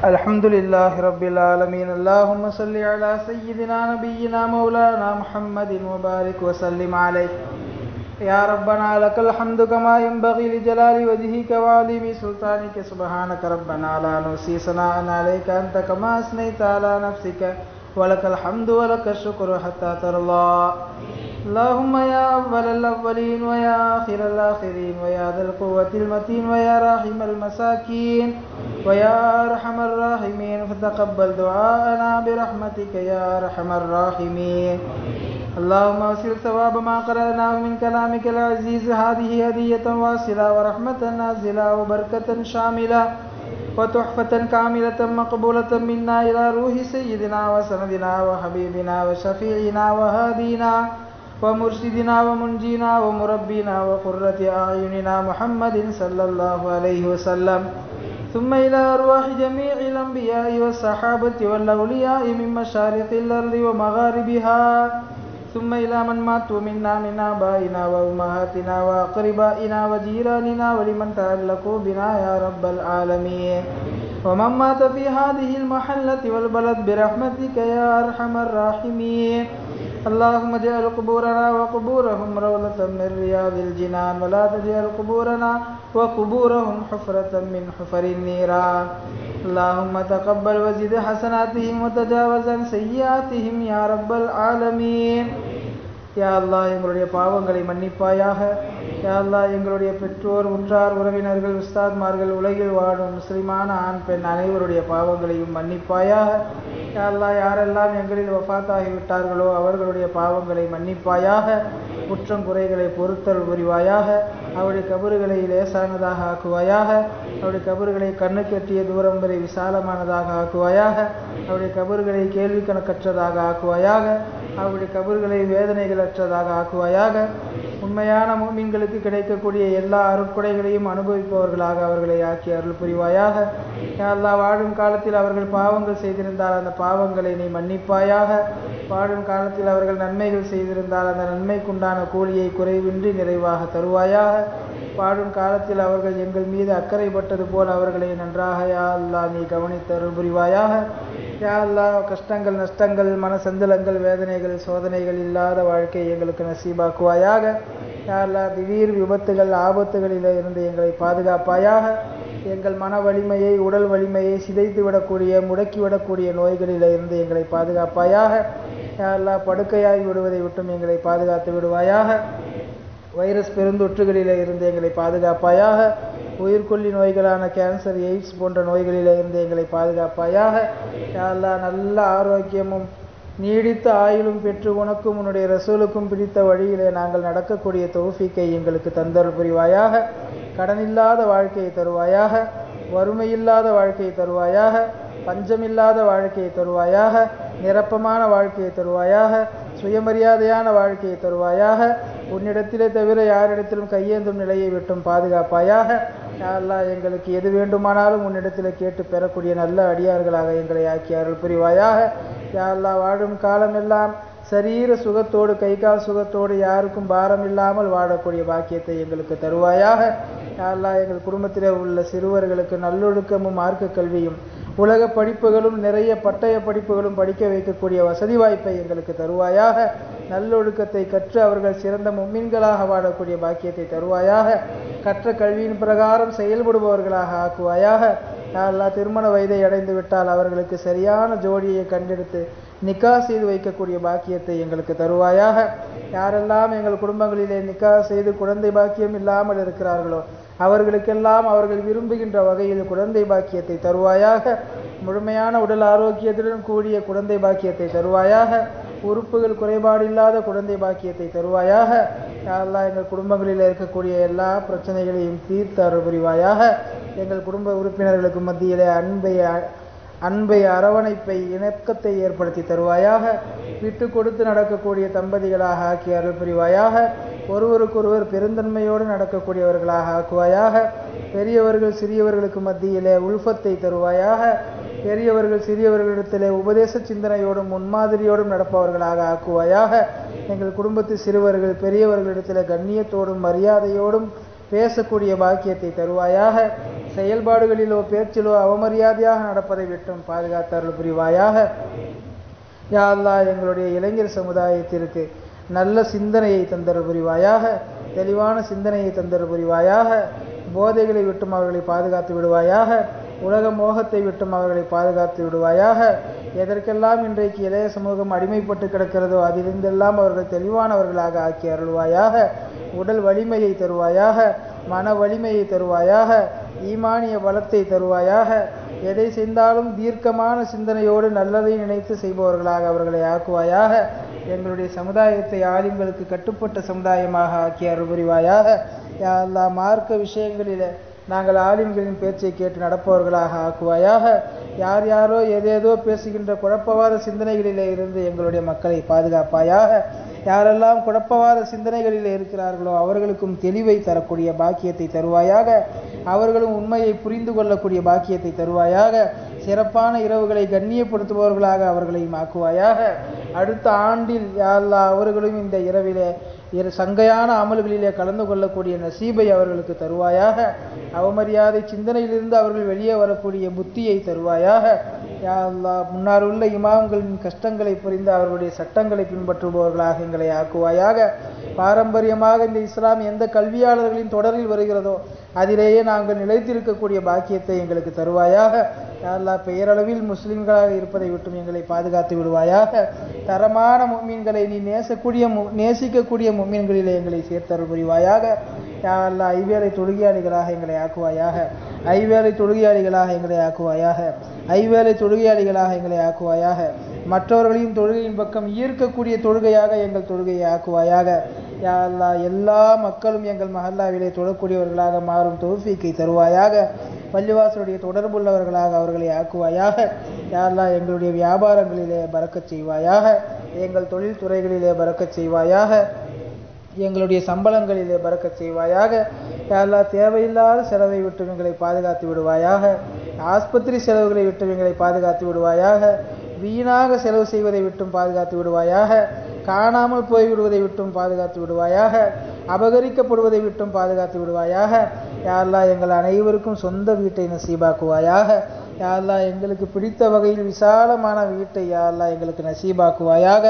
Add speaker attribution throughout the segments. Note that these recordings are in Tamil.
Speaker 1: الحمد لله رب العالمين. اللهم صل على سيدنا نبينا مولانا محمد وبارك وسلم عليه. يا ربنا لك الحمد كما ينبغي لجلال وجهك وعظيم سلطانك. سبحانك ربنا لا نحصي ثناء عليك أنت كما أثنيت على نفسك، ولك الحمد ولك الشكر حتى ترضى. اللهم يا أول الأولين ويا آخر الآخرين ويا ذا القوة المتين ويا راحم المساكين ويا أرحم الراحمين، فتقبل دعاءنا برحمتك يا أرحم الراحمين. اللهم وسل ثواب ما قرأناه من كلامك العزيز. هذه هدية واصلة ورحمة نازلة وبركة شاملة وتحفة كاملة مقبولة منا إلى روح سيدنا وسندنا وحبيبنا وشفيعنا وهادينا ومرشدنا ومنجينا ومربينا وقرة أعيننا محمد صلى الله عليه وسلم، ثم إلى أرواح جميع الأنبياء والصحابة والأولياء من مشارق الأرض ومغاربها، ثم إلى من ماتوا منا من آبائنا وأمهاتنا وأقربائنا وجيراننا ولمن تعلقوا بنا يا رب العالمين، ومن مات في هذه المحلة والبلد برحمتك يا أرحم الراحمين. اللهم اجعل قبورنا وقبورهم روضة من رياض الجنان، ولا تجعل قبورنا وقبورهم حفرة من حفر النيران. اللهم تقبل وزد حسناتهم وتجاوز عن سيئاتهم يا رب العالمين. யா அல்லாஹ், எங்களுடைய பாவங்களை மன்னிப்பாயாக. யா அல்லாஹ், எங்களுடைய பெற்றோர், உற்றார், உறவினர்கள், உஸ்தாத்மார்கள், உலகில் வாழும் முஸ்லிமான ஆண் பெண் அனைவருடைய பாவங்களையும் மன்னிப்பாயாக. யா அல்லாஹ், யாரெல்லாம் எங்களில் வஃபாத்தாகிவிட்டார்களோ அவர்களுடைய பாவங்களை மன்னிப்பாயாக. குற்றம் குறைகளை பொறுத்தல் புரிவாயாக. அவருடைய கபறுகளை லேசானதாக ஆக்குவாயாக. அவருடைய கபறுகளை கண்ணு கட்டிய தூரம் வரை விசாலமானதாக ஆக்குவாயாக. அவருடைய கபறுகளை கேள்வி கணக்கற்றதாக ஆக்குவாயாக. அவருடைய கபறுகளை வேதனைகளற்றதாக ஆக்குவாயாக. உண்மையான முஃமின்களுக்கு கிடைக்கக்கூடிய எல்லா அருட்கொடைகளையும் அனுபவிப்பவர்களாக அவர்களை ஆக்கி அருள் புரிவாயாக. யா அல்லாஹ், வாழும் காலத்தில் அவர்கள் பாவங்கள் செய்திருந்தால் அந்த பாவங்களை நீ மன்னிப்பாயாக. வாழும் காலத்தில் அவர்கள் நன்மைகள் செய்திருந்தால் அந்த நன்மைக்குண்டான கூலியை குறைவின்றி நிறைவாக தருவாயாக. வாழும் காலத்தில் அவர்கள் எங்கள் மீது அக்கறைப்பட்டது போல் அவர்களை நன்றாக யா அல்லாஹ் நீ கவனித்து அருள் புரிவாயாக. யா அல்லாஹ், கஷ்டங்கள், நஷ்டங்கள், மனசஞ்சலங்கள், வேதனைகள், சோதனைகள் இல்லாத வாழ்க்கை எங்களுக்கு நசீபாக்குவாயாக. யா அல்லாஹ், திடீர் விபத்துகள், ஆபத்துகளில் இருந்து எங்களை பாதுகாப்பாயாக. எங்கள் மன வலிமையை, உடல் வலிமையை சிதைத்து விடக்கூடிய, முடக்கிவிடக்கூடிய நோய்களில் இருந்து எங்களை பாதுகாப்பாயாக. யா அல்லாஹ், படுக்கையாகி விடுவதை விட்டும் எங்களை பாதுகாத்து விடுவாயாக. வைரஸ் பெருந்தொற்றுகளில் இருந்து எங்களை பாதுகாப்பாயாக. உயிர்கொல்லி நோய்களான கேன்சர், எய்ட்ஸ் போன்ற நோய்களில் இருந்து எங்களை பாதுகாப்பாயாக. யா அல்லாஹ், நல்ல ஆரோக்கியமும் நீடித்த ஆயுளும் பெற்று உனக்கும் உன்னுடைய ரசூலுக்கும் பிடித்த வழியிலே நாங்கள் நடக்கக்கூடிய தௌஃபீக்கை எங்களுக்கு தந்தருள் புரிவாயாக. கடனில்லாத வாழ்க்கையை தருவாயாக. வறுமையில்லாத வாழ்க்கையை தருவாயாக. பஞ்சமில்லாத வாழ்க்கையை தருவாயாக. நிரப்பமான வாழ்க்கையை தருவாயாக. சுயமரியாதையான வாழ்க்கையை தருவாயாக. உன்னிடத்திலே தவிர யாரிடத்திலும் கையேந்தும் நிலையை விட்டும் பாதுகாப்பாயாக. யா அல்லாஹ், எங்களுக்கு எது வேண்டுமானாலும் உன்னிடத்தில் கேட்டு பெறக்கூடிய நல்ல அடியார்களாக எங்களை ஆக்கி அருள் புரிவாயாக. யா அல்லாஹ், வாழும் காலமெல்லாம் சரீர சுகத்தோடு, கை கால் சுகத்தோடு, யாருக்கும் பாரம் இல்லாமல் வாழக்கூடிய பாக்கியத்தை எங்களுக்கு தருவாயாக. யா அல்லாஹ், எங்கள் குடும்பத்திலே உள்ள சிறுவர்களுக்கு நல்லொழுக்கமும் மார்க்க கல்வியும் உலக படிப்புகளும் நிறைய பட்டய படிப்புகளும் படிக்க வைக்கக்கூடிய வசதி வாய்ப்பை எங்களுக்கு தருவாயாக. நல்லொழுக்கத்தை கற்று அவர்கள் சிறந்த முஃமின்களாக வாழக்கூடிய பாக்கியத்தை தருவாயாக. கற்ற கல்வியின் பிரகாரம் செயல்படுபவர்களாக ஆக்குவாயாக. யா அல்லாஹ், திருமண வயதை அடைந்து விட்டால் அவர்களுக்கு சரியான ஜோடியை கண்டெடுத்து நிக்கா செய்து வைக்கக்கூடிய பாக்கியத்தை எங்களுக்கு தருவாயாக. யாரெல்லாம் எங்கள் குடும்பங்களிலே நிக்கா செய்து குழந்தை பாக்கியம் இல்லாமல் இருக்கிறார்களோ அவர்களுக்கெல்லாம் அவர்கள் விரும்புகின்ற வகையில் குழந்தை பாக்கியத்தை தருவாயாக. முழுமையான உடல் ஆரோக்கியத்துடன் கூடிய குழந்தை பாக்கியத்தை தருவாயாக. உறுப்புகள் குறைபாடில்லாத குழந்தை பாக்கியத்தை தருவாயாக. யா அல்லாஹ், எங்கள் குடும்பங்களில் இருக்கக்கூடிய எல்லா பிரச்சனைகளையும் தீர்த்து அருள் புரிவாயாக. எங்கள் குடும்ப உறுப்பினர்களுக்கு மத்தியிலே அன்பை, அரவணைப்பை, இணக்கத்தை ஏற்படுத்தி தருவாயாக. விட்டு கொடுத்து நடக்கக்கூடிய தம்பதிகளாக ஆக்கி அருள் புரிவாயாக. ஒருவருக்கொருவர் பெருந்தன்மையோடு நடக்கக்கூடியவர்களாக ஆக்குவாயாக. பெரியவர்கள் சிறியவர்களுக்கு மத்தியிலே உல்ஃபத்தை தருவாயாக. பெரியவர்கள் சிறியவர்களிடத்திலே உபதேச சிந்தனையோடும் முன்மாதிரியோடும் நடப்பவர்களாக ஆக்குவாயாக. எங்கள் குடும்பத்து சிறுவர்கள் பெரியவர்களிடத்தில் கண்ணியத்தோடும் மரியாதையோடும் பேசக்கூடிய பாக்கியத்தை தருவாயாக. செயல்பாடுகளிலோ பேச்சிலோ அவமரியாதையாக நடப்பதை விட்டும் பாதுகாத்தருள் புரிவாயாக. யா அல்லாஹ், எங்களுடைய இளைஞர் சமுதாயத்திற்கு நல்ல சிந்தனையை தந்தருள் புரிவாயாக, தெளிவான சிந்தனையை தந்தருள் புரிவாயாக. போதைகளை விட்டும் அவர்களை பாதுகாத்து விடுவாயாக, உலக மோகத்தை விட்டும் அவர்களை பாதுகாத்து விடுவாயாக. எதற்கெல்லாம் இன்றைக்கு இளைய சமூகம் அடிமைப்பட்டு கிடக்கிறதோ அதிலிருந்தெல்லாம் அவர்கள் தெளிவானவர்களாக ஆக்கி அருள்வாயாக. உடல் வலிமையை தருவாயாக, மன வலிமையை தருவாயாக, ஈமானிய பலத்தை தருவாயாக. எதை செய்தாலும் தீர்க்கமான சிந்தனையோடு நல்லதை நினைத்து செய்பவர்களாக அவர்களை ஆக்குவாயாக. எங்களுடைய சமுதாயத்தை ஆலிம்களுக்கு கட்டுப்பட்ட சமுதாயமாக ஆக்கி அருள் புரிவாயாக. யா அல்லாஹ், மார்க்க விஷயங்களில் நாங்கள் ஆலிம்களின் பேச்சை கேட்டு நடப்பவர்களாக ஆக்குவாயாக. யார் யாரோ ஏதேதோ பேசுகின்ற குழப்பவாத சிந்தனைகளிலே இருந்து எங்களுடைய மக்களை பாதுகாப்பாயாக. யாரெல்லாம் குழப்பவாத சிந்தனைகளில் இருக்கிறார்களோ அவர்களுக்கும் தெளிவை தரக்கூடிய பாக்கியத்தை தருவாயாக. அவர்களும் உண்மையை புரிந்து கொள்ளக்கூடிய பாக்கியத்தை தருவாயாக. சிறப்பான இரவுகளை கண்ணியப்படுத்துபவர்களாக அவர்களையும் ஆக்குவாயாக. அடுத்த ஆண்டில் யா அல்லாஹ் அவர்களும் இந்த இரவிலே சங்கையான அமல்களிலே கலந்து கொள்ளக்கூடிய நசீபை அவர்களுக்கு தருவாயாக. அவமரியாதை சிந்தனையிலிருந்து அவர்கள் வெளியே வரக்கூடிய புத்தியை தருவாயாக. யா அல்லாஹ், முன்னால் உள்ள இமாம்களின் கஷ்டங்களை புரிந்து அவர்களுடைய சட்டங்களை பின்பற்றுபவர்களாக எங்களை ஆக்குவாயாக. பாரம்பரியமாக இந்த இஸ்லாம் எந்த கல்வியாளர்களின் தொடரில் வருகிறதோ அதிலேயே நாங்கள் நிலைத்திருக்கக்கூடிய பாக்கியத்தை எங்களுக்கு தருவாயாக. யா அல்லாஹ், பெயரளவில் முஸ்லிம்களாக இருப்பதை விட்டும் எங்களை பாதுகாத்து விடுவாயாக. தரமான முஃமின்களை நீ நேசிக்கக்கூடிய முஃமின்களிலே எங்களை சேர்த்தருள் புரிவாயாக. யா அல்லாஹ், ஐவேளை தொழுகையாளிகளாக எங்களை ஆக்குவாயாக. ஐவேளை தொழுகையாளிகளாக எங்களை ஆக்குவாயாக. ஐவேளை தொழுகையாளிகளாக எங்களை ஆக்குவாயாக. மற்றவர்களையும் தொழுகையின் பக்கம் ஈர்க்கக்கூடிய தொழுகையாக எங்கள் தொழுகையை ஆக்குவாயாக. யா அல்லாஹ், எல்லா மக்களும் எங்கள் மஹல்லாவிலே தொழக்கூடியவர்களாக மாறும் தௌஃபீக்கை தருவாயாக. பள்ளிவாசலுடைய தொடர்புள்ளவர்களாக அவர்களை ஆக்குவாயாக. யா அல்லாஹ், எங்களுடைய வியாபாரங்களிலே பறக்கச் செய்வாயாக. எங்கள் தொழில் துறைகளிலே பறக்கச் செய்வாயாக. எங்களுடைய சம்பளங்களிலே பறக்கச் செய்வாயாக. யா அல்லாஹ், தேவையில்லாத செலவை விட்டு எங்களை பாதுகாத்து விடுவாயாக. ஆஸ்பத்திரி செலவுகளை விட்டு எங்களை பாதுகாத்து விடுவாயாக. வீணாக செலவு செய்வதை விட்டும் பாதுகாத்து விடுவாயாக. காணாமல் போய்விடுவதை விட்டும் பாதுகாத்து விடுவாயாக. அபகரிக்கப்படுவதை விட்டும் பாதுகாத்து விடுவாயாக. யா அல்லாஹ், எங்கள் அனைவருக்கும் சொந்த வீட்டை நசீபாக்குவாயாக. யா அல்லாஹ், எங்களுக்கு பிடித்த வகையில் விசாலமான வீட்டை யா அல்லாஹ் எங்களுக்கு நசீபாக்குவாயாக.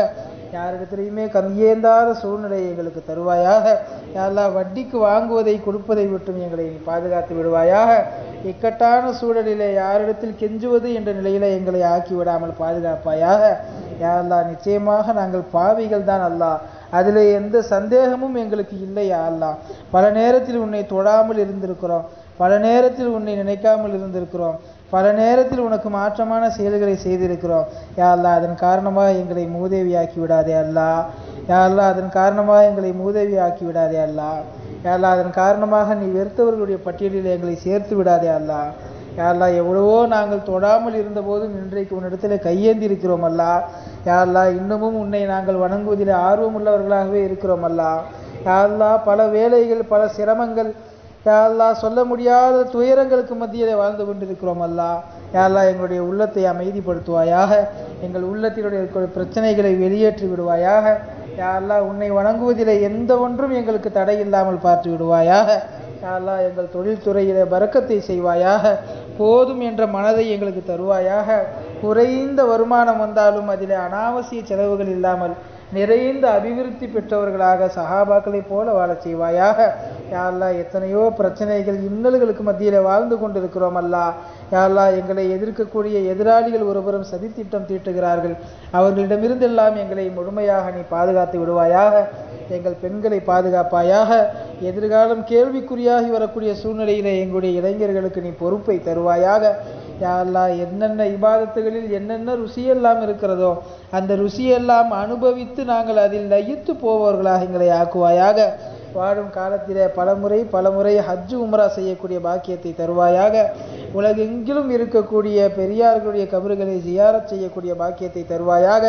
Speaker 1: யாரிடத்திலையுமே கையேந்தாத சூழ்நிலையை எங்களுக்கு தருவாயாக. யா அல்லாஹ், வட்டிக்கு வாங்குவதை கொடுப்பதை விட்டும் எங்களை பாதுகாத்து விடுவாயாக. இக்கட்டான சூழலிலே யாரிடத்தில் கெஞ்சுவது என்ற நிலையில எங்களை ஆக்கி விடாமல் பாதுகாப்பாயாக. யா அல்லாஹ், நிச்சயமாக நாங்கள் பாவிகள் தான் அல்லாஹ், அதில் எந்த சந்தேகமும் எங்களுக்கு இல்லை. யா அல்லாஹ், பல நேரத்தில் உன்னை தொடாமல் இருந்திருக்கிறோம், பல நேரத்தில் உன்னை நினைக்காமல் இருந்திருக்கிறோம், பல நேரத்தில் உனக்கு மாற்றமான செயல்களை செய்திருக்கிறோம். யா அல்லாஹ், அதன் காரணமாக எங்களை மூதேவியாக்கி விடாதே அல்லாஹ். யா அல்லாஹ், அதன் காரணமாக எங்களை மூதேவியாக்கி விடாதே அல்லாஹ். யா அல்லாஹ், அதன் காரணமாக நீ வெறுத்தவர்களுடைய பட்டியலில் எங்களை சேர்த்து விடாதே அல்லாஹ். யா அல்லாஹ், எவ்வளவோ நாங்கள் தொடாமல் இருந்தபோதும் இன்றைக்கு உன்னிடத்தில் கையேந்தி இருக்கிறோம் அல்லாஹ். யா அல்லாஹ், இன்னமும் உன்னை நாங்கள் வணங்குவதில் ஆர்வம் உள்ளவர்களாகவே இருக்கிறோம் அல்லாஹ். யா அல்லாஹ், பல வேலைகள், பல சிரமங்கள், யா அல்லாஹ், சொல்ல முடியாத துயரங்களுக்கு மத்தியிலே வாழ்ந்து கொண்டிருக்கிறோம் அல்லாஹ். யா அல்லாஹ், எங்களுடைய உள்ளத்தை அமைதிப்படுத்துவாயாக. எங்கள் உள்ளத்தினுடைய பிரச்சனைகளை வெளியேற்றி விடுவாயாக. யா அல்லாஹ், உன்னை வணங்குவதிலே எந்த ஒன்றும் எங்களுக்கு தடை இல்லாமல் பார்த்து விடுவாயாக. யா அல்லாஹ், எங்கள் தொழில்துறையிலே பரக்கத்தை செய்வாயாக. போதும் என்ற மனதை எங்களுக்கு தருவாயாக. குறைந்த வருமானம் வந்தாலும் அதிலே அனாவசிய செலவுகள் இல்லாமல் நிறைந்த அபிவிருத்தி பெற்றவர்களாக சஹாபாக்களை போல வாழச் செய்வாயாக. யா அல்லாஹ், எத்தனையோ பிரச்சனைகள், இன்னல்களுக்கு மத்தியில் வாழ்ந்து கொண்டிருக்கிறோம் அல்லாஹ். யா அல்லாஹ், எங்களை எதிர்க்கக்கூடிய எதிராளிகள் ஒருபுறம் சதித்திட்டம் தீட்டுகிறார்கள். அவர்களிடமிருந்தெல்லாம் எங்களை முழுமையாக நீ பாதுகாத்து விடுவாயாக. எங்கள் பெண்களை பாதுகாப்பாயாக. எதிர்காலம் கேள்விக்குறியாகி வரக்கூடிய சூழ்நிலையிலே எங்களுடைய இளைஞர்களுக்கு நீ பொறுப்பை தருவாயாக. யா அல்லாஹ், என்னென்ன இபாதத்துகளில் என்னென்ன ருசியெல்லாம் இருக்கிறதோ அந்த ருசியெல்லாம் அனுபவித்து நாங்கள் அதில் லயித்து போபவர்களாக எங்களை ஆக்குவாயாக. வாழும் காலத்திலே பலமுறை ஹஜ்ஜு உம்ரா செய்யக்கூடிய பாக்கியத்தை தருவாயாக. உலகெங்கிலும் இருக்கக்கூடிய பெரியார்களுடைய கபறுகளை ஜியாரத் செய்யக்கூடிய பாக்கியத்தை தருவாயாக.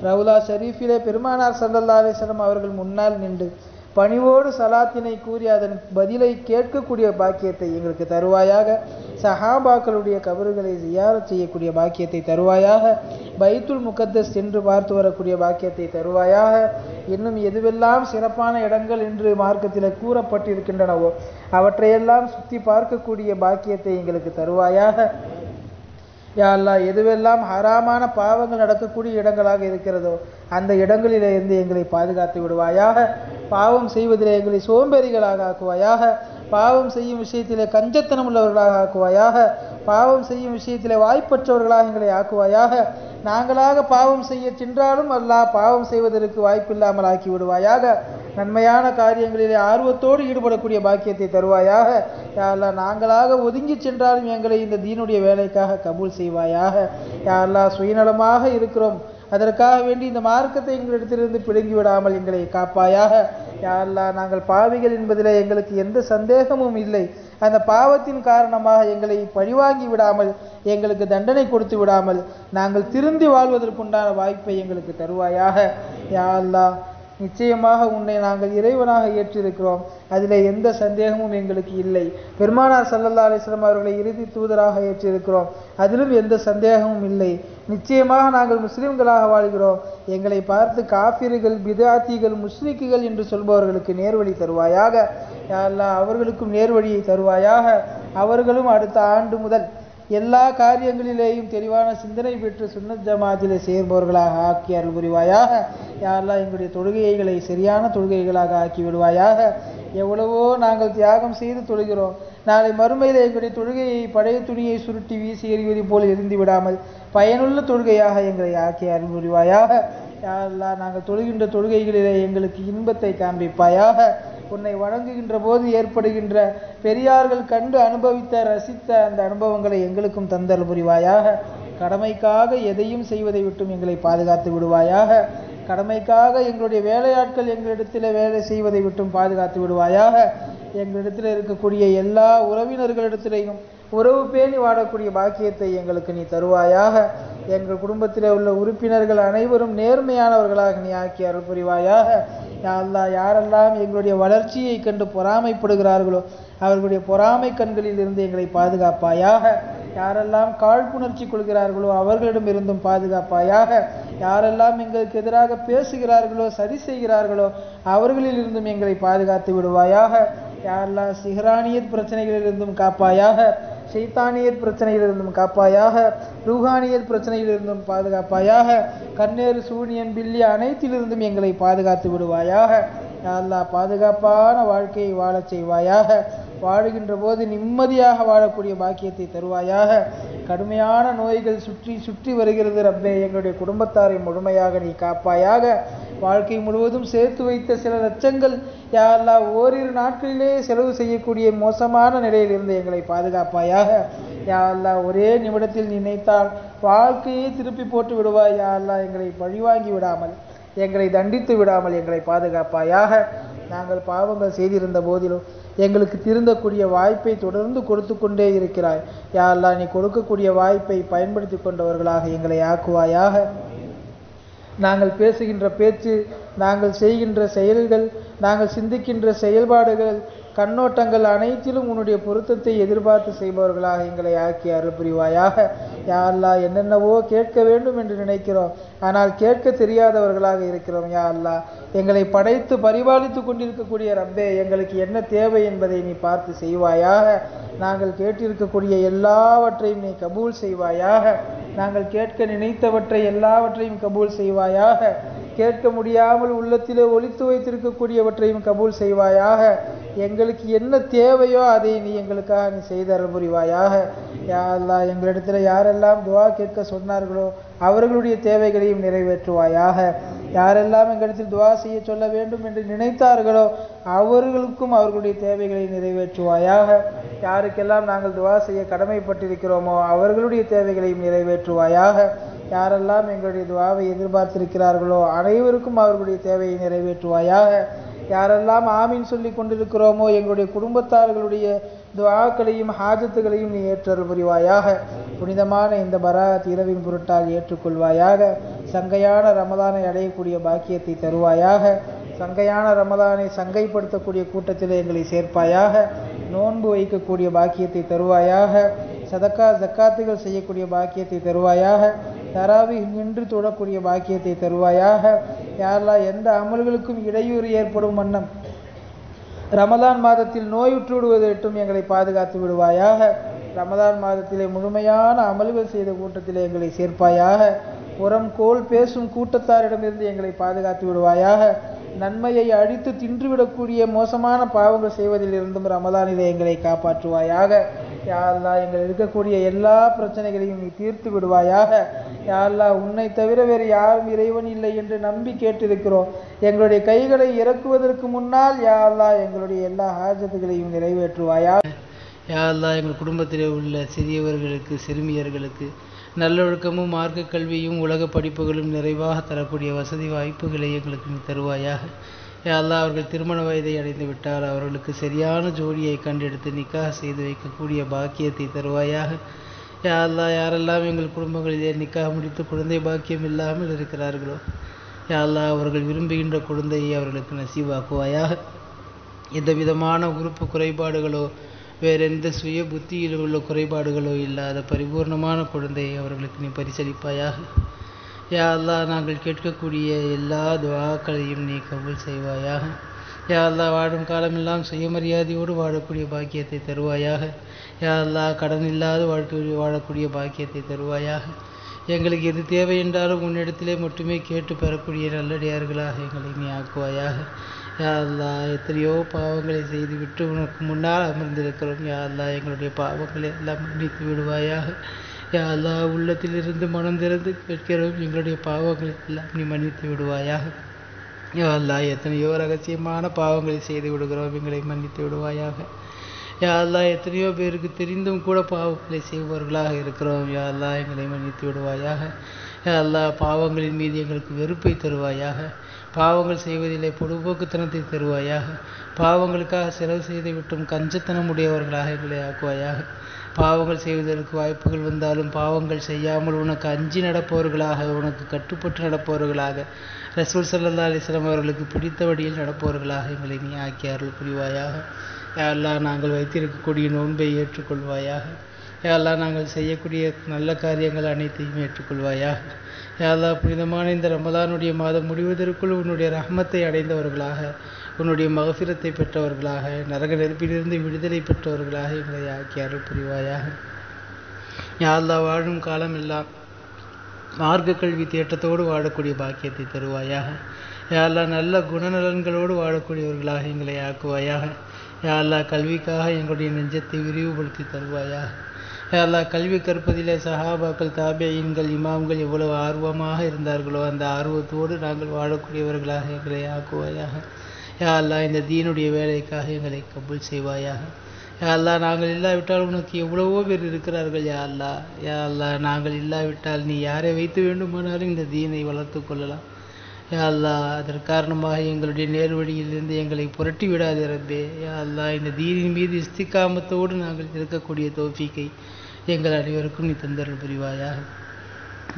Speaker 1: ரவுலா ஷரீஃபிலே பெருமானார் ஸல்லல்லாஹு அலைஹி வஸல்லம் அவர்கள் முன்னால் நின்று பணிவோடு சலாத்தினை கூறி அதன் பதிலை கேட்கக்கூடிய பாக்கியத்தை எங்களுக்கு தருவாயாக. சஹாபாக்களுடைய கபறுகளை ஜியாரத் செய்யக்கூடிய பாக்கியத்தை தருவாயாக. பைத்துல் முகத்தஸ் சென்று பார்த்து வரக்கூடிய பாக்கியத்தை தருவாயாக. இன்னும் எதுவெல்லாம் சிறப்பான இடங்கள் என்று மார்க்கத்தில் கூறப்பட்டிருக்கின்றனவோ அவற்றையெல்லாம் சுற்றி பார்க்கக்கூடிய பாக்கியத்தை எங்களுக்கு தருவாயாக. யா அல்லாஹ், எதுவெல்லாம் ஹராமான பாவங்கள் நடக்கக்கூடிய இடங்களாக இருக்கிறதோ அந்த இடங்களிலே இருந்து எங்களை பாதுகாத்து விடுவாயாக. பாவம் செய்வதிலே எங்களை சோம்பேறிகளாக ஆக்குவாயாக. பாவம் செய்யும் விஷயத்திலே கஞ்சத்தனம் உள்ளவர்களாக ஆக்குவாயாக. பாவம் செய்யும் விஷயத்திலே வாய்ப்பற்றவர்களாக எங்களை ஆக்குவாயாக. நாங்களாக பாவம் செய்ய சென்றாலும் அல்லாஹ் பாவம் செய்வதற்கு வாய்ப்பில்லாமல் ஆக்கி விடுவாயாக. நன்மையான காரியங்களிலே ஆர்வத்தோடு ஈடுபடக்கூடிய பாக்கியத்தை தருவாயாக. யா அல்லாஹ், நாங்களாக ஒதுங்கி சென்றாலும் எங்களை இந்த தீனுடைய வேலைக்காக கபூல் செய்வாயாக. யா அல்லாஹ், சுயநலமாக இருக்கிறோம், அதற்காக வேண்டி இந்த மார்க்கத்தை எங்களிடத்திலிருந்து பிடுங்கி விடாமல் எங்களை காப்பாயாக. யா அல்லாஹ், நாங்கள் பாவிகள் என்பதில் எங்களுக்கு எந்த சந்தேகமும் இல்லை. அந்த பாவத்தின் காரணமாக எங்களை பழிவாங்கி விடாமல், எங்களுக்கு தண்டனை கொடுத்து விடாமல், நாங்கள் திருந்தி வாழ்வதற்குண்டான வாய்ப்பை எங்களுக்கு தருவாயாக. யா அல்லாஹ், நிச்சயமாக உன்னை நாங்கள் இறைவனாக ஏற்றிருக்கிறோம், அதில் எந்த சந்தேகமும் எங்களுக்கு இல்லை. பெருமானார் ஸல்லல்லாஹு அலைஹி வஸல்லம் அவர்களை இறுதி தூதராக ஏற்றிருக்கிறோம், அதிலும் எந்த சந்தேகமும் இல்லை. நிச்சயமாக நாங்கள் முஸ்லிம்களாக வாழ்கிறோம். எங்களை பார்த்து காஃபிர்கள், பிதாத்திகள், முஷ்ரிக்குகள் என்று சொல்பவர்களுக்கு நேர்வழி தருவாயாக. யா அல்லாஹ், அவர்களுக்கும் நேர்வழியை தருவாயாக. அவர்களும் அடுத்த ஆண்டு முதல் எல்லா காரியங்களிலேயும் தெளிவான சிந்தனை பெற்று சுன்னத் ஜமாத்திலே சேர்பவர்களாக ஆக்கி அருள் புரிவாயாக. யா அல்லாஹ், எங்களுடைய தொழுகைகளை சரியான தொழுகைகளாக ஆக்கி விடுவாயாக. எவ்வளவோ நாங்கள் தியாகம் செய்து தொழுகிறோம். நாளை மறுமையில் எங்களுடைய தொழுகையை பழைய துணியை சுருட்டி வீசி எறிவது போல் எரிந்து விடாமல் பயனுள்ள தொழுகையாக எங்களை ஆக்கி அருள் புரிவாயாக. யா அல்லாஹ், நாங்கள் தொழுகின்ற தொழுகைகளிலே எங்களுக்கு இன்பத்தை காண்பிப்பாயாக. உன்னை வணங்குகின்ற போது ஏற்படுகின்ற பெரியார்கள் கண்டு அனுபவித்த ரசித்த அந்த அனுபவங்களை எங்களுக்கும் தந்தல் புரிவாயாக. கடமைக்காக எதையும் செய்வதை விட்டும் எங்களை பாதுகாத்து விடுவாயாக. கடமைக்காக எங்களுடைய வேலையாட்கள் எங்களிடத்தில் வேலை செய்வதை விட்டும் பாதுகாத்து விடுவாயாக. எங்களிடத்தில் இருக்கக்கூடிய எல்லா உறவினர்களிடத்திலேயும் உறவு பேணி வாழக்கூடிய பாக்கியத்தை எங்களுக்கு நீ தருவாயாக. எங்கள் குடும்பத்தில் உள்ள உறுப்பினர்கள் அனைவரும் நேர்மையானவர்களாக நீ ஆக்கி அருள் புரிவாயாக. யா அல்லாஹ், யாரெல்லாம் எங்களுடைய வளர்ச்சியை கண்டு பொறாமைப்படுகிறார்களோ அவர்களுடைய பொறாமை கண்களில் இருந்து எங்களை பாதுகாப்பாயாக. யாரெல்லாம் காழ்ப்புணர்ச்சி கொள்கிறார்களோ அவர்களிடமிருந்தும் பாதுகாப்பாயாக. யாரெல்லாம் எங்களுக்கு எதிராக பேசுகிறார்களோ சரி செய்கிறார்களோ அவர்களிலிருந்தும் எங்களை பாதுகாத்து விடுவாயாக. யாரெல்லாம் சிஹ்ரானியத் பிரச்சனைகளிலிருந்தும் காப்பாயாக. ஷைத்தானியத் பிரச்சனையிலிருந்தும் காப்பாயாக. ரூஹானியத் பிரச்சனையிலிருந்தும் பாதுகாப்பாயாக. கண்ணேறு, சூனியம், பில்லி அனைத்திலிருந்தும் எங்களை பாதுகாத்து விடுவாயாக. யா அல்லாஹ், பாதுகாப்பான வாழ்க்கையை வாழச் செய்வாயாக. வாழுகின்ற போது நிம்மதியாக வாழக்கூடிய பாக்கியத்தை தருவாயாக. கடுமையான நோய்கள் சுற்றி சுற்றி வருகிறது ரப்பே, எங்களுடைய குடும்பத்தாரை முழுமையாக நீ காப்பாயாக. வாழ்க்கை முழுவதும் சேர்த்து வைத்த சில லட்சங்கள் யா அல்லாஹ் ஓரிரு நாட்களிலே செலவு செய்யக்கூடிய மோசமான நிலையிலிருந்து எங்களை பாதுகாப்பாயாக. யா அல்லாஹ், ஒரே நிமிடத்தில் நினைத்தால் வாழ்க்கையை திருப்பி போட்டு விடுவாய். யா அல்லாஹ், எங்களை பழிவாங்கி விடாமல், எங்களை தண்டித்து விடாமல் எங்களை பாதுகாப்பாயாக. நாங்கள் பாவங்கள் செய்திருந்த போதிலும் எங்களுக்கு திருந்தக்கூடிய வாய்ப்பை தொடர்ந்து கொடுத்து கொண்டே இருக்கிறாய். யா அல்லாஹ், நீ கொடுக்கக்கூடிய வாய்ப்பை பயன்படுத்தி கொண்டவர்களாக எங்களை ஆக்குவாயாக. நாங்கள் பேசுகின்ற பேச்சு, நாங்கள் செய்கின்ற செயல்கள், நாங்கள் சிந்திக்கின்ற செயல்பாடுகள், கண்ணோட்டங்கள் அனைத்திலும் உன்னுடைய பொருத்தத்தை எதிர்பார்த்து செய்பவர்களாக எங்களை ஆக்கி அருள் புரிவாயாக. யா அல்லாஹ், என்னென்னவோ கேட்க வேண்டும் என்று நினைக்கிறோம், ஆனால் கேட்க தெரியாதவர்களாக இருக்கிறோம். யா அல்லாஹ், எங்களை படைத்து பரிபாலித்து கொண்டிருக்கக்கூடிய ரப்பே, எங்களுக்கு என்ன தேவை என்பதை நீ பார்த்து செய்வாயாக. நாங்கள் கேட்டிருக்கக்கூடிய எல்லாவற்றையும் நீ கபூல் செய்வாயாக. நாங்கள் கேட்க நினைத்தவற்றை எல்லாவற்றையும் கபூல் செய்வாயாக. கேட்க முடியாமல் உள்ளத்திலே ஒளித்து வைத்திருக்கக்கூடியவற்றையும் கபூல் செய்வாயாக. எங்களுக்கு என்ன தேவையோ அதை நீ எங்களுக்காக நீ செய்து அருள் புரிவாயாக. யா அல்லாஹ், எங்களிடத்தில் யாரெல்லாம் துஆ கேட்க சொன்னார்களோ அவர்களுடைய தேவைகளையும் நிறைவேற்றுவாயாக. யாரெல்லாம் எங்களிடத்தில் துஆ செய்ய சொல்ல வேண்டும் என்று நினைத்தார்களோ அவர்களுக்கும் அவர்களுடைய தேவைகளை நிறைவேற்றுவாயாக. யாருக்கெல்லாம் நாங்கள் துஆ செய்ய கடமைப்பட்டிருக்கிறோமோ அவர்களுடைய தேவைகளையும் நிறைவேற்றுவாயாக. யாரெல்லாம் எங்களுடைய துஆவை எதிர்பார்த்திருக்கிறார்களோ அனைவருக்கும் அவர்களுடைய தேவையை நிறைவேற்றுவாயாக. யாரெல்லாம் ஆமீன் சொல்லி கொண்டிருக்கிறோமோ எங்களுடைய குடும்பத்தார்களுடைய துஆக்களையும் ஹாஜத்துகளையும் நீ ஏற்றருள் புரிவாயாக. புனிதமான இந்த பராத் இரவின் பொருட்டால் ஏற்றுக்கொள்வாயாக. சங்கையான ரமதானை அடையக்கூடிய பாக்கியத்தை தருவாயாக. சங்கையான ரமதானை சங்கைப்படுத்தக்கூடிய கூட்டத்தில் எங்களை சேர்ப்பாயாக. நோன்பு வைக்கக்கூடிய பாக்கியத்தை தருவாயாக. சதக்கா ஜக்காத்துகள் செய்யக்கூடிய பாக்கியத்தை தருவாயாக. தராவீஹ் நின்று தொழக்கூடிய பாக்கியத்தை தருவாயாக. யா அல்லாஹ் எந்த அமல்களுக்கும் இடையூறு ஏற்படும் வண்ணம் ரமதான் மாதத்தில் நோயுற்று விடுவதை விட்டும் எங்களை பாதுகாத்து விடுவாயாக. ரமதான் மாதத்திலே முழுமையான அமல்கள் செய்த கூட்டத்திலே எங்களை சேர்ப்பாயாக. புறம் கோல் பேசும் கூட்டத்தாரிடமிருந்து எங்களை பாதுகாத்து விடுவாயாக. நன்மையை அழித்து தின்றுவிடக்கூடிய மோசமான பாவங்கள் செய்வதிலிருந்தும் ரமதானிலே எங்களை காப்பாற்றுவாயாக. யா அல்லாஹ் எங்கள் இருக்கக்கூடிய எல்லா பிரச்சனைகளையும் நீ தீர்த்து விடுவாயாக. யா அல்லாஹ் உன்னை தவிர வேறு யாரும் இறைவன் இல்லை என்று நம்பி கேட்டிருக்கிறோம். எங்களுடைய கைகளை இறக்குவதற்கு முன்னால் யா அல்லாஹ் எங்களுடைய எல்லா ஹாஜத்துகளையும் நிறைவேற்றுவாயாக. யா அல்லாஹ் எங்கள் குடும்பத்திலே உள்ள சிறியவர்களுக்கு சிறுமியர்களுக்கு நல்லொழுக்கமும் மார்க்க கல்வியும் உலக படிப்புகளும் நிறைவாக தரக்கூடிய வசதி வாய்ப்புகளை எங்களுக்கு நீ தருவாயாக. யா அல்லாஹ் அவர்கள் திருமண வயதை அடைந்து விட்டால் அவர்களுக்கு சரியான ஜோடியை கண்டெடுத்து நிக்காஹ் செய்து வைக்கக்கூடிய பாக்கியத்தை தருவாயாக. யா அல்லாஹ் யாரெல்லாம் எங்கள் குடும்பங்களிலே நிக்காஹ் முடித்து குழந்தை பாக்கியம் இல்லாமல் இருக்கிறார்களோ யா அல்லாஹ் அவர்கள் விரும்புகின்ற குழந்தையை அவர்களுக்கு நசீவாக்குவாயாக. எந்த விதமான உறுப்பு குறைபாடுகளோ வேறெந்த சுய புத்தியில் உள்ள குறைபாடுகளோ இல்லாத பரிபூர்ணமான குழந்தையை அவர்களுக்கு நீ பரிசளிப்பாயாக. யா அல்லாஹ் நாங்கள் கேட்கக்கூடிய எல்லா துஆக்களையும் நீ கபூல் செய்வாயாக. யா அல்லாஹ் வாழும் காலமெல்லாம் சுயமரியாதையோடு வாழக்கூடிய பாக்கியத்தை தருவாயாக. யா அல்லாஹ் கடன் இல்லாத வாழக்கூடிய பாக்கியத்தை தருவாயாக. எங்களுக்கு எது தேவை என்றாலும் உன்னிடத்திலே மட்டுமே கேட்டு பெறக்கூடிய நல்லடியார்களாக எங்களை நீ ஆக்குவாயாக. யா அல்லாஹ் எத்தனையோ பாவங்களை செய்துவிட்டு உனக்கு முன்னால் அமர்ந்திருக்கிறோம். யா அல்லாஹ் எங்களுடைய பாவங்களை எல்லாம் மன்னித்து விடுவாயாக. யா அல்லாஹ் உள்ளத்திலிருந்து மனம் திறந்து கேட்கிறோம், எங்களுடைய பாவங்களை எல்லாம் நீ மன்னித்து விடுவாயாக. யா அல்லாஹ் எத்தனையோ ரகசியமான பாவங்களை செய்து விடுகிறோம், எங்களை மன்னித்து விடுவாயாக. யா அல்லாஹ் எத்தனையோ பேருக்கு தெரிந்தும் கூட பாவங்களை செய்பவர்களாக இருக்கிறோம். யா அல்லாஹ் எங்களை மன்னித்து விடுவாயாக. யா அல்லாஹ் பாவங்களின் மீது எங்களுக்கு வெறுப்பை தருவாயாக. பாவங்கள் செய்வதிலே பொடுபோக்குத்தனத்தை தருவாயாக. பாவங்களுக்காக செலவு செய்து விட்டும் கஞ்சத்தனம் உடையவர்களாக எங்களை ஆக்குவாயாக. பாவங்கள் செய்வதற்கு வாய்ப்புகள் வந்தாலும் பாவங்கள் செய்யாமல் உனக்கு அஞ்சி நடப்பவர்களாக, உனக்கு கட்டுப்பட்டு நடப்பவர்களாக, ரசூல் ஸல்லல்லாஹு அலைஹி வஸல்லம் அவர்களுக்கு பிடித்த வழியில் நடப்பவர்களாக எங்களை நீ ஆக்கி அருள் புரிவாயாக. யா அல்லாஹ் நாங்கள் வைத்திருக்கக்கூடிய நோன்பை ஏற்றுக்கொள்வாயாக. யா அல்லாஹ் நாங்கள் செய்யக்கூடிய நல்ல காரியங்கள் அனைத்தையும் ஏற்றுக்கொள்வாயாக. யா அல்லாஹ் புனிதமான இந்த ரமலானுடைய மாதம் முடிவதற்குள் உன்னுடைய ரஹ்மத்தை அடைந்தவர்களாக, உன்னுடைய மகஃபிரத்தை பெற்றவர்களாக, நரக நெருப்பிலிருந்து விடுதலை பெற்றவர்களாக எங்களை ஆக்கி அருள் புரிவாயாக. யா அல்லாஹ் வாழும் காலம் எல்லாம் மார்க்க கல்வி தேட்டத்தோடு வாழக்கூடிய பாக்கியத்தை தருவாயாக. யா அல்லாஹ் நல்ல குணநலன்களோடு வாழக்கூடியவர்களாக எங்களை ஆக்குவாயாக. யா அல்லாஹ் கல்விக்காக எங்களுடைய நெஞ்சத்தை விரிவுபடுத்தி தருவாயாக. யா அல்லாஹ் கல்வி கற்பதிலே சஹாபாக்கள், தாபியீன்கள், இமாம்கள் எவ்வளவு ஆர்வமாக இருந்தார்களோ அந்த ஆர்வத்தோடு நாங்கள் வாழக்கூடியவர்களாக எங்களை ஆக்குவாயாக. யா அல்லாஹ் இந்த தீனுடைய வேலைக்காக எங்களை கபூல் செய்வாயாக. யா அல்லாஹ் நாங்கள் இல்லாவிட்டால் உனக்கு எவ்வளவோ பேர் இருக்கிறார்கள். யா அல்லாஹ் யா அல்லாஹ் நாங்கள் இல்லாவிட்டால் நீ யாரை வைத்து வேண்டுமானாலும் இந்த தீனை வளர்த்து கொள்ளலாம். யா அல்லாஹ் அதற்கு காரணமாக எங்களுடைய நேர்வழியிலிருந்து எங்களை புரட்டி விடாதே ரப்பே. யா அல்லாஹ் இந்த தீனின் மீது இஸ்திகாமத்தோடு நாங்கள் இருக்கக்கூடிய தௌஃபீக்கை எங்கள் அனைவருக்கும் நீ தந்தருள் புரிவாயாக.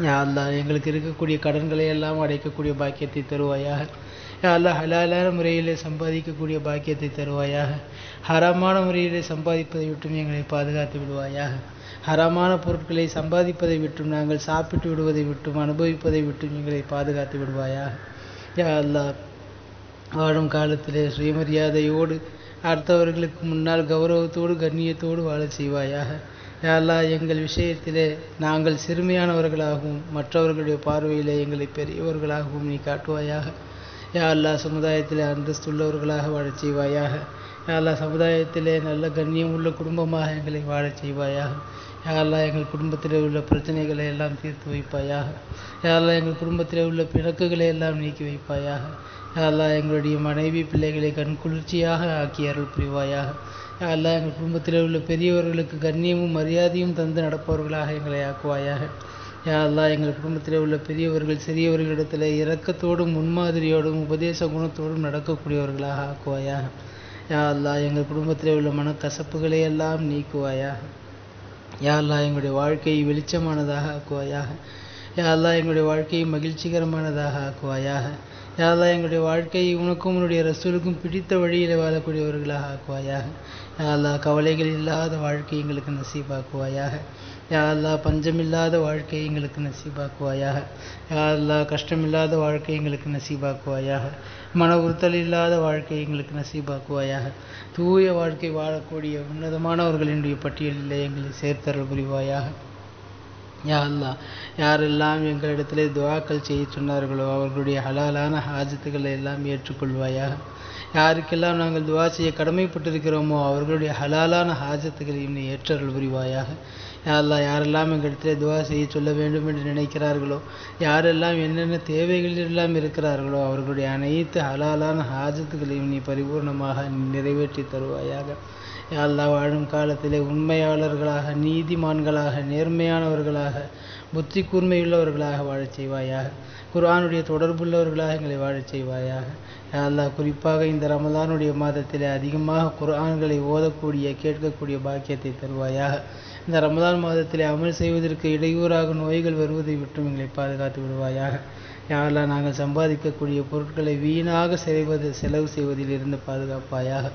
Speaker 1: யா அல்லாஹ் எங்களுக்கு இருக்கக்கூடிய கடன்களை எல்லாம் அடைக்கக்கூடிய பாக்கியத்தை தருவாயாக. யா அல்லாஹ் ஹலாலான முறையிலே சம்பாதிக்கக்கூடிய பாக்கியத்தை தருவாயாக. ஹராமான முறையிலே சம்பாதிப்பதை விட்டும் எங்களை பாதுகாத்து விடுவாயாக. ஹராமான பொருட்களை சம்பாதிப்பதை விட்டும், நாங்கள் சாப்பிட்டு விடுவதை விட்டும், அனுபவிப்பதை விட்டும் எங்களை பாதுகாத்து விடுவாயாக. யா அல்லாஹ் வாழும் காலத்திலே சுயமரியாதையோடு அடுத்தவர்களுக்கு முன்னால் கௌரவத்தோடு கண்ணியத்தோடு வாழச் செய்வாயாக. யா அல்லாஹ் எங்கள் விஷயத்திலே நாங்கள் சிறுமையானவர்களாகவும் மற்றவர்களுடைய பார்வையிலே எங்களை பெரியவர்களாகவும் நீ காட்டுவாயாக. யா அல்லாஹ் சமுதாயத்திலே அந்தஸ்துள்ளவர்களாக வாழச் செய்வாயாக. யா அல்லாஹ் சமுதாயத்திலே நல்ல கண்ணியம் உள்ள குடும்பமாக எங்களை வாழச் செய்வாயாக. யா அல்லாஹ் எங்கள் குடும்பத்திலே உள்ள பிரச்சனைகளை எல்லாம் தீர்த்து வைப்பாயாக. யா அல்லாஹ் எங்கள் குடும்பத்திலே உள்ள பிணக்குகளை எல்லாம் நீக்கி வைப்பாயாக. யா அல்லாஹ் எங்களுடைய மனைவி பிள்ளைகளை கண்குளிர்ச்சியாக ஆக்கி அருள் புரிவாயாக. யா அல்லாஹ் எங்கள் குடும்பத்தில் உள்ள பெரியவர்களுக்கு கண்ணியமும் மரியாதையும் தந்து நடப்பவர்களாக எங்களை ஆக்குவாயாக. யா அல்லாஹ் எங்கள் குடும்பத்தில் உள்ள பெரியவர்கள் சிறியவர்களிடத்தில் இரக்கத்தோடும் முன்மாதிரியோடும் உபதேச குணத்தோடும் நடக்கக்கூடியவர்களாக ஆக்குவாயாக. யா அல்லாஹ் எங்கள் குடும்பத்தில் உள்ள மனக்கசப்புகளை எல்லாம் நீக்குவாயாக. யா அல்லாஹ் எங்களுடைய வாழ்க்கையை வெளிச்சமானதாக ஆக்குவாயாக. யா அல்லாஹ் எங்களுடைய வாழ்க்கையை மகிழ்ச்சிகரமானதாக ஆக்குவாயாக. யா அல்லாஹ் எங்களுடைய வாழ்க்கையை உனக்கும் உன்னுடைய ரசூலுக்கும் பிடித்த வழியில் வாழக்கூடியவர்களாக ஆக்குவாயாக. யா அல்லாஹ் கவலைகள் இல்லாத வாழ்க்கை எங்களுக்கு நசீபாக்குவாயாக. யா அல்லாஹ் பஞ்சமில்லாத வாழ்க்கை எங்களுக்கு நசீபாக்குவாயாக. யா அல்லாஹ் கஷ்டமில்லாத வாழ்க்கை எங்களுக்கு நசீபாக்குவாயாக. மன உறுத்தல் இல்லாத வாழ்க்கை எங்களுக்கு நசீபாக்குவாயாக. தூய வாழ்க்கை வாழக்கூடிய உன்னதமானவர்களினுடைய பட்டியலில் எங்களை சேர்த்தருள் புரிவாயாக. யா அல்லாஹ் யாரெல்லாம் எங்களிடத்திலே துஆக்கள் செய்ய சொன்னார்களோ அவர்களுடைய ஹலாலான ஹாஜத்துக்களை எல்லாம் ஏற்றுக்கொள்வாயாக. யாருக்கெல்லாம் நாங்கள் துஆ செய்ய கடமைப்பட்டிருக்கிறோமோ அவர்களுடைய ஹலாலான ஹாஜத்துக்களையும் நீ ஏற்றருள் புரிவாயாக. யா அல்லாஹ் யாரெல்லாம் எங்களிடத்திலே துஆ செய்ய சொல்ல வேண்டும் என்று நினைக்கிறார்களோ, யாரெல்லாம் என்னென்ன தேவைகளில் எல்லாம் இருக்கிறார்களோ அவர்களுடைய அனைத்து ஹலாலான ஹாஜத்துக்களையும் நீ பரிபூர்ணமாக நிறைவேற்றி தருவாயாக. யா அல்லாஹ் வாழும் காலத்திலே உண்மையாளர்களாக, நீதிமான்களாக, நேர்மையானவர்களாக, புத்தி கூர்மையுள்ளவர்களாக வாழச் செய்வாயாக. குர்ஆனுடைய தொடர்புள்ளவர்களாக எங்களை வாழச் செய்வாயாக. யா அல்லாஹ் குறிப்பாக இந்த ரமலானுடைய மாதத்திலே அதிகமாக குர்ஆன்களை ஓதக்கூடிய கேட்கக்கூடிய பாக்கியத்தை தருவாயாக. இந்த ரமலான் மாதத்திலே அமல் செய்வதற்கு இடையூறாக நோய்கள் வருவதை விட்டும் எங்களை பாதுகாத்து விடுவாயாக. யா அல்லாஹ் நாங்கள் சம்பாதிக்கக்கூடிய பொருட்களை வீணாக செலவு செய்வதில் இருந்து பாதுகாப்பாயாக.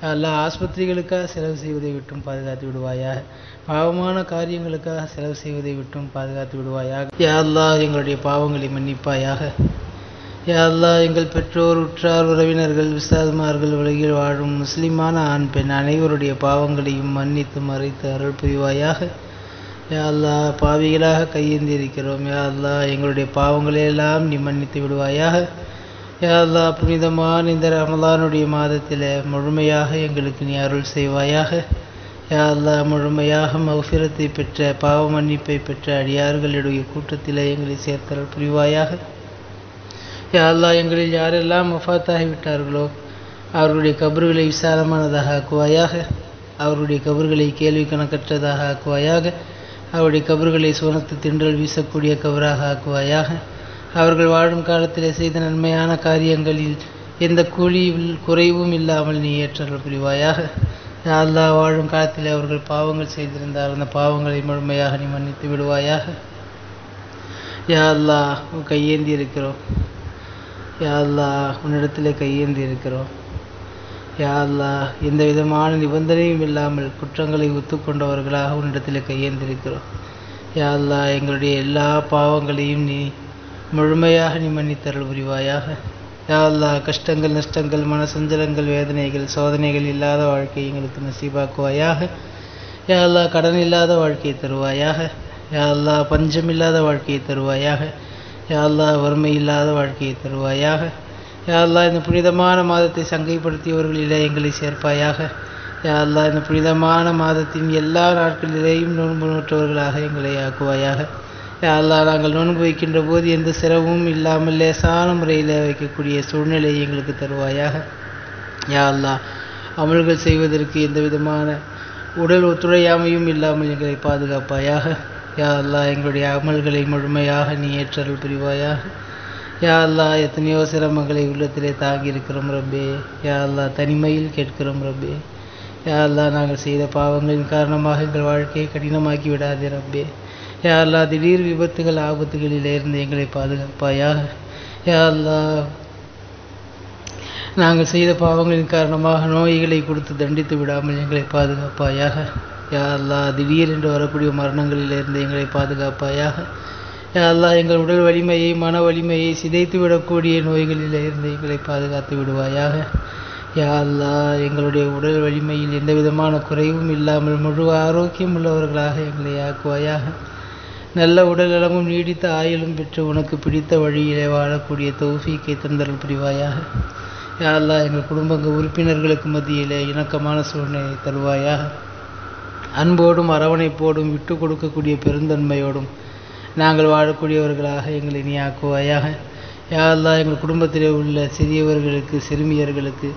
Speaker 1: யா அல்லாஹ் ஆஸ்பத்திரிகளுக்காக செலவு செய்வதை விட்டும் பாதுகாத்து விடுவாயாக. பாவமான காரியங்களுக்காக செலவு செய்வதை விட்டும் பாதுகாத்து விடுவாயாக. யா அல்லாஹ் எங்களுடைய பாவங்களை மன்னிப்பாயாக. யா அல்லாஹ் எங்கள் பெற்றோர், உற்றார், உறவினர்கள், உஸ்தாதுமார்கள், உலகில் வாழும் முஸ்லிமான ஆண் பெண் அனைவருடைய பாவங்களையும் மன்னித்து மறைத்து அருள் புரிவாயாக. யா அல்லாஹ் பாவிகளாக கையேந்தி இருக்கிறோம். யா அல்லாஹ் எங்களுடைய பாவங்களையெல்லாம் நீ மன்னித்து விடுவாயாக. யா அல்லாஹ் புனிதமான இந்த ரமலானுடைய மாதத்தில் முழுமையாக எங்களுக்கு நீ அருள் செய்வாயாக. யா அல்லாஹ் முழுமையாக மஃபிரத்தை பெற்ற, பாவ மன்னிப்பை பெற்ற அடியார்களுடைய கூட்டத்தில் எங்களை சேர்த்தருள் புரிவாயாக. யா அல்லாஹ் எங்களில் யாரெல்லாம் வஃபாத்தாகிவிட்டார்களோ அவர்களுடைய கபர்களை விசாலமானதாக ஆக்குவாயாக. அவருடைய கபர்களை கேள்வி கணக்கற்றதாக ஆக்குவாயாக. அவருடைய கபர்களை சுவனத்து தின்றல் வீசக்கூடிய கபராக ஆக்குவாயாக. அவர்கள் வாழும் காலத்திலே செய்த நன்மையான காரியங்களில் எந்த கூலியில் குறைவும் இல்லாமல் நீ ஏற்றல் புரிவாயாக. யா அல்லாஹ் வாழும் காலத்திலே அவர்கள் பாவங்கள் செய்திருந்தால் அந்த பாவங்களை முழுமையாக நீ மன்னித்து விடுவாயாக. யா அல்லாஹ் கையேந்தி இருக்கிறோம். யா அல்லாஹ் உன்னிடத்திலே கையேந்தி இருக்கிறோம். யா அல்லாஹ் எந்த விதமான நிபந்தனையும் இல்லாமல் குற்றங்களை ஒத்துக்கொண்டவர்களாக உன்னிடத்திலே கையேந்திருக்கிறோம். யா அல்லாஹ் எங்களுடைய எல்லா பாவங்களையும் நீ முழுமையாக நீ மன்னித்தருள் புரிவாயாக. யா அல்லாஹ் கஷ்டங்கள், நஷ்டங்கள், மனசஞ்சலங்கள், வேதனைகள், சோதனைகள் இல்லாத வாழ்க்கை எங்களுக்கு நசீபாக்குவாயாக. யா அல்லாஹ் கடன் இல்லாத வாழ்க்கையை தருவாயாக. யா அல்லாஹ் பஞ்சம் இல்லாத வாழ்க்கையை தருவாயாக. யா அல்லாஹ் வறுமை இல்லாத வாழ்க்கையை தருவாயாக. யா அல்லாஹ் இந்த புனிதமான மாதத்தை சங்கைப்படுத்தியவர்களிலே எங்களை சேர்ப்பாயாக. யா அல்லாஹ் இந்த புனிதமான மாதத்தின் எல்லா நாட்களிலேயும் நோன்பு நோற்றவர்களாக எங்களை ஆக்குவாயாக. யா அல்லாஹ் நாங்கள் நோன்பு வைக்கின்ற போது எந்த சிரமமும் இல்லாமல் லேசான முறையில் வைக்கக்கூடிய சூழ்நிலையை எங்களுக்கு தருவாயாக. யா அல்லாஹ் அமல்கள் செய்வதற்கு எந்த விதமான உடல் ஒத்துழையாமையும் இல்லாமல் எங்களை பாதுகாப்பாயாக. யா அல்லாஹ் எங்களுடைய அமல்களை முழுமையாக நீ ஏற்றருள் புரிவாயாக. யா அல்லாஹ் எத்தனையோ சிரமங்களை உள்ளத்திலே தாங்கி இருக்கிறோம் ரப்பே. யா அல்லாஹ் தனிமையில் கேட்கிறோம் ரப்பே. யா அல்லாஹ் நாங்கள் செய்த பாவங்களின் காரணமாக எங்கள் வாழ்க்கையை கடினமாக்கி விடாதே ரப்பே. யா அல்லாஹ் திடீர் விபத்துகள், ஆபத்துகளிலிருந்து எங்களை பாதுகாப்பாயாக. யா அல்லாஹ் நாங்கள் செய்த பாவங்களின் காரணமாக நோய்களை கொடுத்து தண்டித்து விடாமல் எங்களை பாதுகாப்பாயாக. யா அல்லாஹ் திடீரென்று வரக்கூடிய மரணங்களிலிருந்து எங்களை பாதுகாப்பாயாக. யா அல்லாஹ் எங்கள் உடல் வலிமையை, மன வலிமையை சிதைத்து விடக்கூடிய நோய்களிலிருந்து எங்களை பாதுகாத்து விடுவாயாக. யா அல்லாஹ் எங்களுடைய உடல் வலிமையில் எந்த விதமான குறைவும் இல்லாமல் முழு ஆரோக்கியம் உள்ளவர்களாக எங்களை ஆக்குவாயாக. நல்ல உடல் நலமும் நீடித்த ஆயுளும் பெற்று உனக்கு பிடித்த வழியிலே வாழக்கூடிய தௌஃபீக்கை தந்தருள் புரிவாயாக. யா அல்லாஹ் எங்கள் குடும்ப உறுப்பினர்களுக்கு மத்தியிலே இணக்கமான சூழ்நிலை தருவாயாக. அன்போடும் அரவணைப்போடும் விட்டு கொடுக்கக்கூடிய பெருந்தன்மையோடும் நாங்கள் வாழக்கூடியவர்களாக எங்களை நீ ஆக்குவாயாக. யா அல்லாஹ் எங்கள் குடும்பத்திலே உள்ள சிறியவர்களுக்கு, சிறுமியர்களுக்கு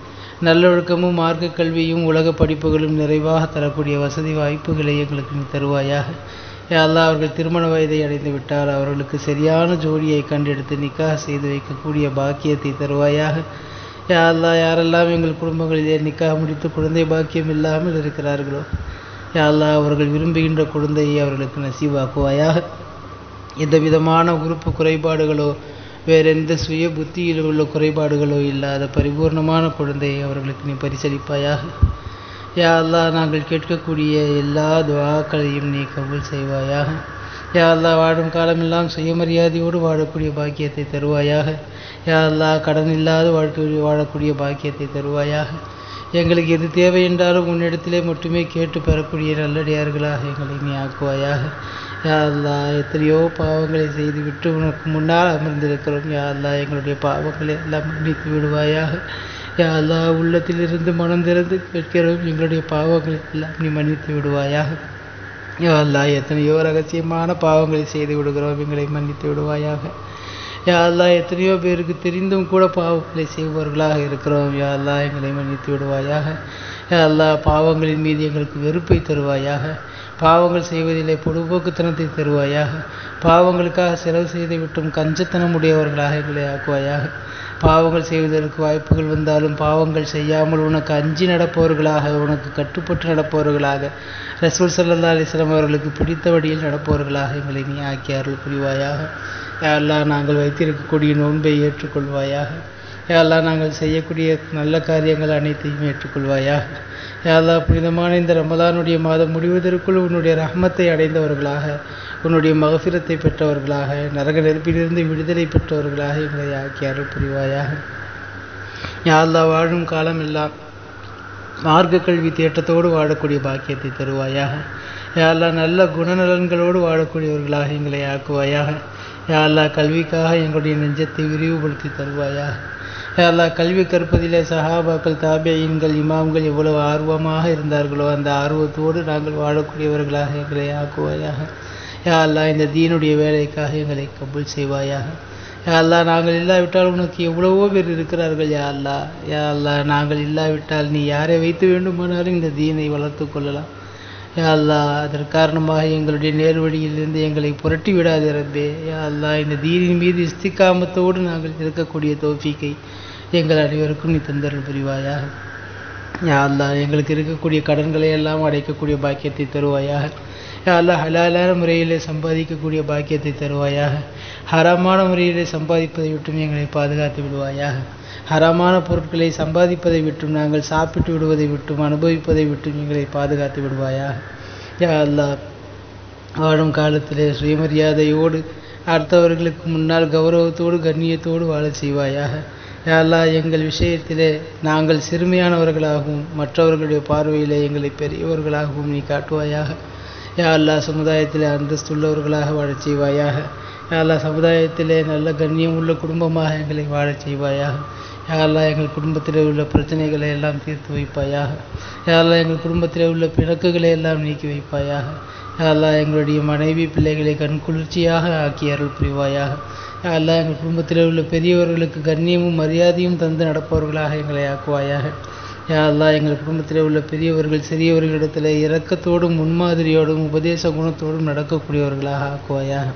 Speaker 1: நல்லொழுக்கமும் மார்க்க கல்வியும் உலக படிப்புகளும் நிறைவாக தரக்கூடிய வசதி வாய்ப்புகளை எங்களுக்கு நீ தருவாயாக. யா அல்லாஹ் அவர்கள் திருமண வயதை அடைந்து விட்டால் அவர்களுக்கு சரியான ஜோடியை கண்டெடுத்து நிக்காஹ் செய்து வைக்கக்கூடிய பாக்கியத்தை தருவாயாக. யா அல்லாஹ் யாரெல்லாம் எங்கள் குடும்பங்களிலே நிக்காஹ் முடித்து குழந்தை பாக்கியம் இல்லாமல் இருக்கிறார்களோ யா அல்லாஹ் அவர்கள் விரும்புகின்ற குழந்தையை அவர்களுக்கு நசீவாக்குவாயாக. எந்த விதமான உறுப்பு குறைபாடுகளோ வேறெந்த சுய புத்தியில் உள்ள குறைபாடுகளோ இல்லாத பரிபூர்ணமான குழந்தையை அவர்களுக்கு நீ பரிசளிப்பாயாக. யா அல்லாஹ், நாங்கள் கேட்கக்கூடிய எல்லா துஆக்களையும் நீ கபூல் செய்வாயாக. யா அல்லாஹ், வாழும் காலமெல்லாம் சுயமரியாதையோடு வாழக்கூடிய பாக்கியத்தை தருவாயாக. யா அல்லாஹ், கடன் இல்லாத வாழ்க்கை வாழக்கூடிய பாக்கியத்தை தருவாயாக. எங்களுக்கு எது தேவை என்றாலும் உன்னிடத்திலே மட்டுமே கேட்டு பெறக்கூடிய நல்லடியார்களாக எங்களை நீ ஆக்குவாயாக. யா அல்லாஹ், எத்தனையோ பாவங்களை செய்துவிட்டு உனக்கு முன்னால் அமர்ந்திருக்கிறோம். யா அல்லாஹ், எங்களுடைய பாவங்களை எல்லாம் மன்னித்து விடுவாயாக. யா அல்லாஹ், உள்ளத்திலிருந்து மனம் திறந்து கேட்கிறோம், எங்களுடைய பாவங்களை எல்லாம் நீ மன்னித்து விடுவாயாக. யா அல்லாஹ், எத்தனையோ ரகசியமான பாவங்களை செய்து விடுகிறோம், எங்களை மன்னித்து விடுவாயாக. யா அல்லாஹ், எத்தனையோ பேருக்கு தெரிந்தும் கூட பாவங்களை செய்பவர்களாக இருக்கிறோம். யா அல்லாஹ், எங்களை மன்னித்து விடுவாயாக. யா அல்லாஹ், பாவங்களின் மீது எங்களுக்கு வெறுப்பை தருவாயாக. பாவங்கள் செய்வதிலே பொடுபோக்குத்தனத்தை தருவாயாக. பாவங்களுக்காக செலவு செய்து விட்டும் கஞ்சத்தனம் உடையவர்களாக எங்களை ஆக்குவாயாக. பாவங்கள் செய்வதற்கு வாய்ப்புகள் வந்தாலும் பாவங்கள் செய்யாமல் உனக்கு அஞ்சி நடப்பவர்களாக, உனக்கு கட்டுப்பட்டு நடப்பவர்களாக, ரசூல் ஸல்லல்லாஹு அலைஹி வஸல்லம் அவர்களுக்கு பிடித்த வழியில் நடப்பவர்களாக எங்களை நீ ஆக்கி அருள் புரிவாயாக. யா அல்லாஹ், நாங்கள் வைத்திருக்கக்கூடிய நோன்பை ஏற்றுக்கொள்வாயாக. யா அல்லாஹ், நாங்கள் செய்யக்கூடிய நல்ல காரியங்கள் அனைத்தையும் ஏற்றுக்கொள்வாயாக. யா அல்லாஹ், புனிதமான இந்த ரமலானுடைய மாதம் முடிவதற்குள் உன்னுடைய ரஹ்மத்தை அடைந்தவர்களாக, உன்னுடைய மகஃபிரத்தை பெற்றவர்களாக, நரக நெருப்பிலிருந்து விடுதலை பெற்றவர்களாக எங்களை ஆக்கி அருள் புரிவாயாக. யா அல்லாஹ், வாழும் காலம் எல்லாம் மார்க்க கல்வி தேட்டத்தோடு வாழக்கூடிய பாக்கியத்தை தருவாயாக. யா அல்லாஹ், நல்ல குணநலன்களோடு வாழக்கூடியவர்களாக எங்களை ஆக்குவாயாக. யா அல்லாஹ், கல்விக்காக எங்களுடைய நெஞ்சத்தை விரிவுபடுத்தி தருவாயாக. யா அல்லாஹ், கல்வி கற்பதிலே சஹாபாக்கள், தாபியீன்கள், இமாம்கள் எவ்வளவு ஆர்வமாக இருந்தார்களோ அந்த ஆர்வத்தோடு நாங்கள் வாழக்கூடியவர்களாக எங்களை ஆக்குவாயாக. யா அல்லாஹ், இந்த தீனுடைய வேலைக்காக எங்களை கபூல் செய்வாயாக. யா அல்லாஹ், நாங்கள் இல்லாவிட்டால் உனக்கு எவ்வளவோ பேர் இருக்கிறார்கள். யா அல்லாஹ், யா அல்லாஹ், நாங்கள் இல்லாவிட்டால் நீ யாரை வைத்து வேண்டுமானாலும் இந்த தீனை வளர்த்து கொள்ளலாம். யா அல்லாஹ், அதற்கு காரணமாக எங்களுடைய நேர்வழியிலிருந்து எங்களை புரட்டி விடாதே ரப்பே. யா அல்லாஹ், இந்த தீனின் மீது இஸ்திகாமத்தோடு நாங்கள் இருக்கக்கூடிய தௌஃபீக்கை எங்கள் அனைவருக்கும் நீ தந்தருள் புரிவாயாக. யா அல்லாஹ், எங்களுக்கு இருக்கக்கூடிய கடன்களை எல்லாம் அடைக்கக்கூடிய பாக்கியத்தை தருவாயாக. யா அல்லாஹ், ஹலாலான முறையிலே சம்பாதிக்கக்கூடிய பாக்கியத்தை தருவாயாக. ஹராமான முறையிலே சம்பாதிப்பதை விட்டும் எங்களை பாதுகாத்து விடுவாயாக. ஹராமான பொருட்களை சம்பாதிப்பதை விட்டும், நாங்கள் சாப்பிட்டு விடுவதை விட்டும், அனுபவிப்பதை விட்டும் எங்களை பாதுகாத்து விடுவாயாக. யா அல்லாஹ், வாழும் காலத்திலே சுயமரியாதையோடு அடுத்தவர்களுக்கு முன்னால் கௌரவத்தோடு கண்ணியத்தோடு வாழ செய்வாயாக. யா அல்லாஹ், எங்கள் விஷயத்திலே நாங்கள் சிறுமையானவர்களாகவும் மற்றவர்களுடைய பார்வையிலே எங்களை பெரியவர்களாகவும் நீ காட்டுவாயாக. யா அல்லாஹ், சமுதாயத்திலே அந்தஸ்துள்ளவர்களாக வாழச் செய்வாயாக. யா அல்லாஹ், சமுதாயத்திலே நல்ல கண்ணியம் உள்ள குடும்பமாக எங்களை வாழச் செய்வாயாக. யா அல்லாஹ், எங்கள் குடும்பத்தில் உள்ள பிரச்சனைகளை எல்லாம் தீர்த்து வைப்பாயாக. யா அல்லாஹ், எங்கள் குடும்பத்தில் உள்ள பிணக்குகளை எல்லாம் நீக்கி வைப்பாயாக. யா அல்லாஹ், எங்களுடைய மனைவி பிள்ளைகளை கண்குளிர்ச்சியாக ஆக்கி அருள் புரிவாயாக. யா அல்லாஹ், எங்கள் குடும்பத்தில் உள்ள பெரியவர்களுக்கு கண்ணியமும் மரியாதையும் தந்து நடப்பவர்களாக எங்களை ஆக்குவாயாக. யா அல்லாஹ், எங்கள் குடும்பத்தில் உள்ள பெரியவர்கள் சிறியவர்களிடத்தில் இரக்கத்தோடும் முன்மாதிரியோடும் உபதேச குணத்தோடும் நடக்கக்கூடியவர்களாக ஆக்குவாயாக.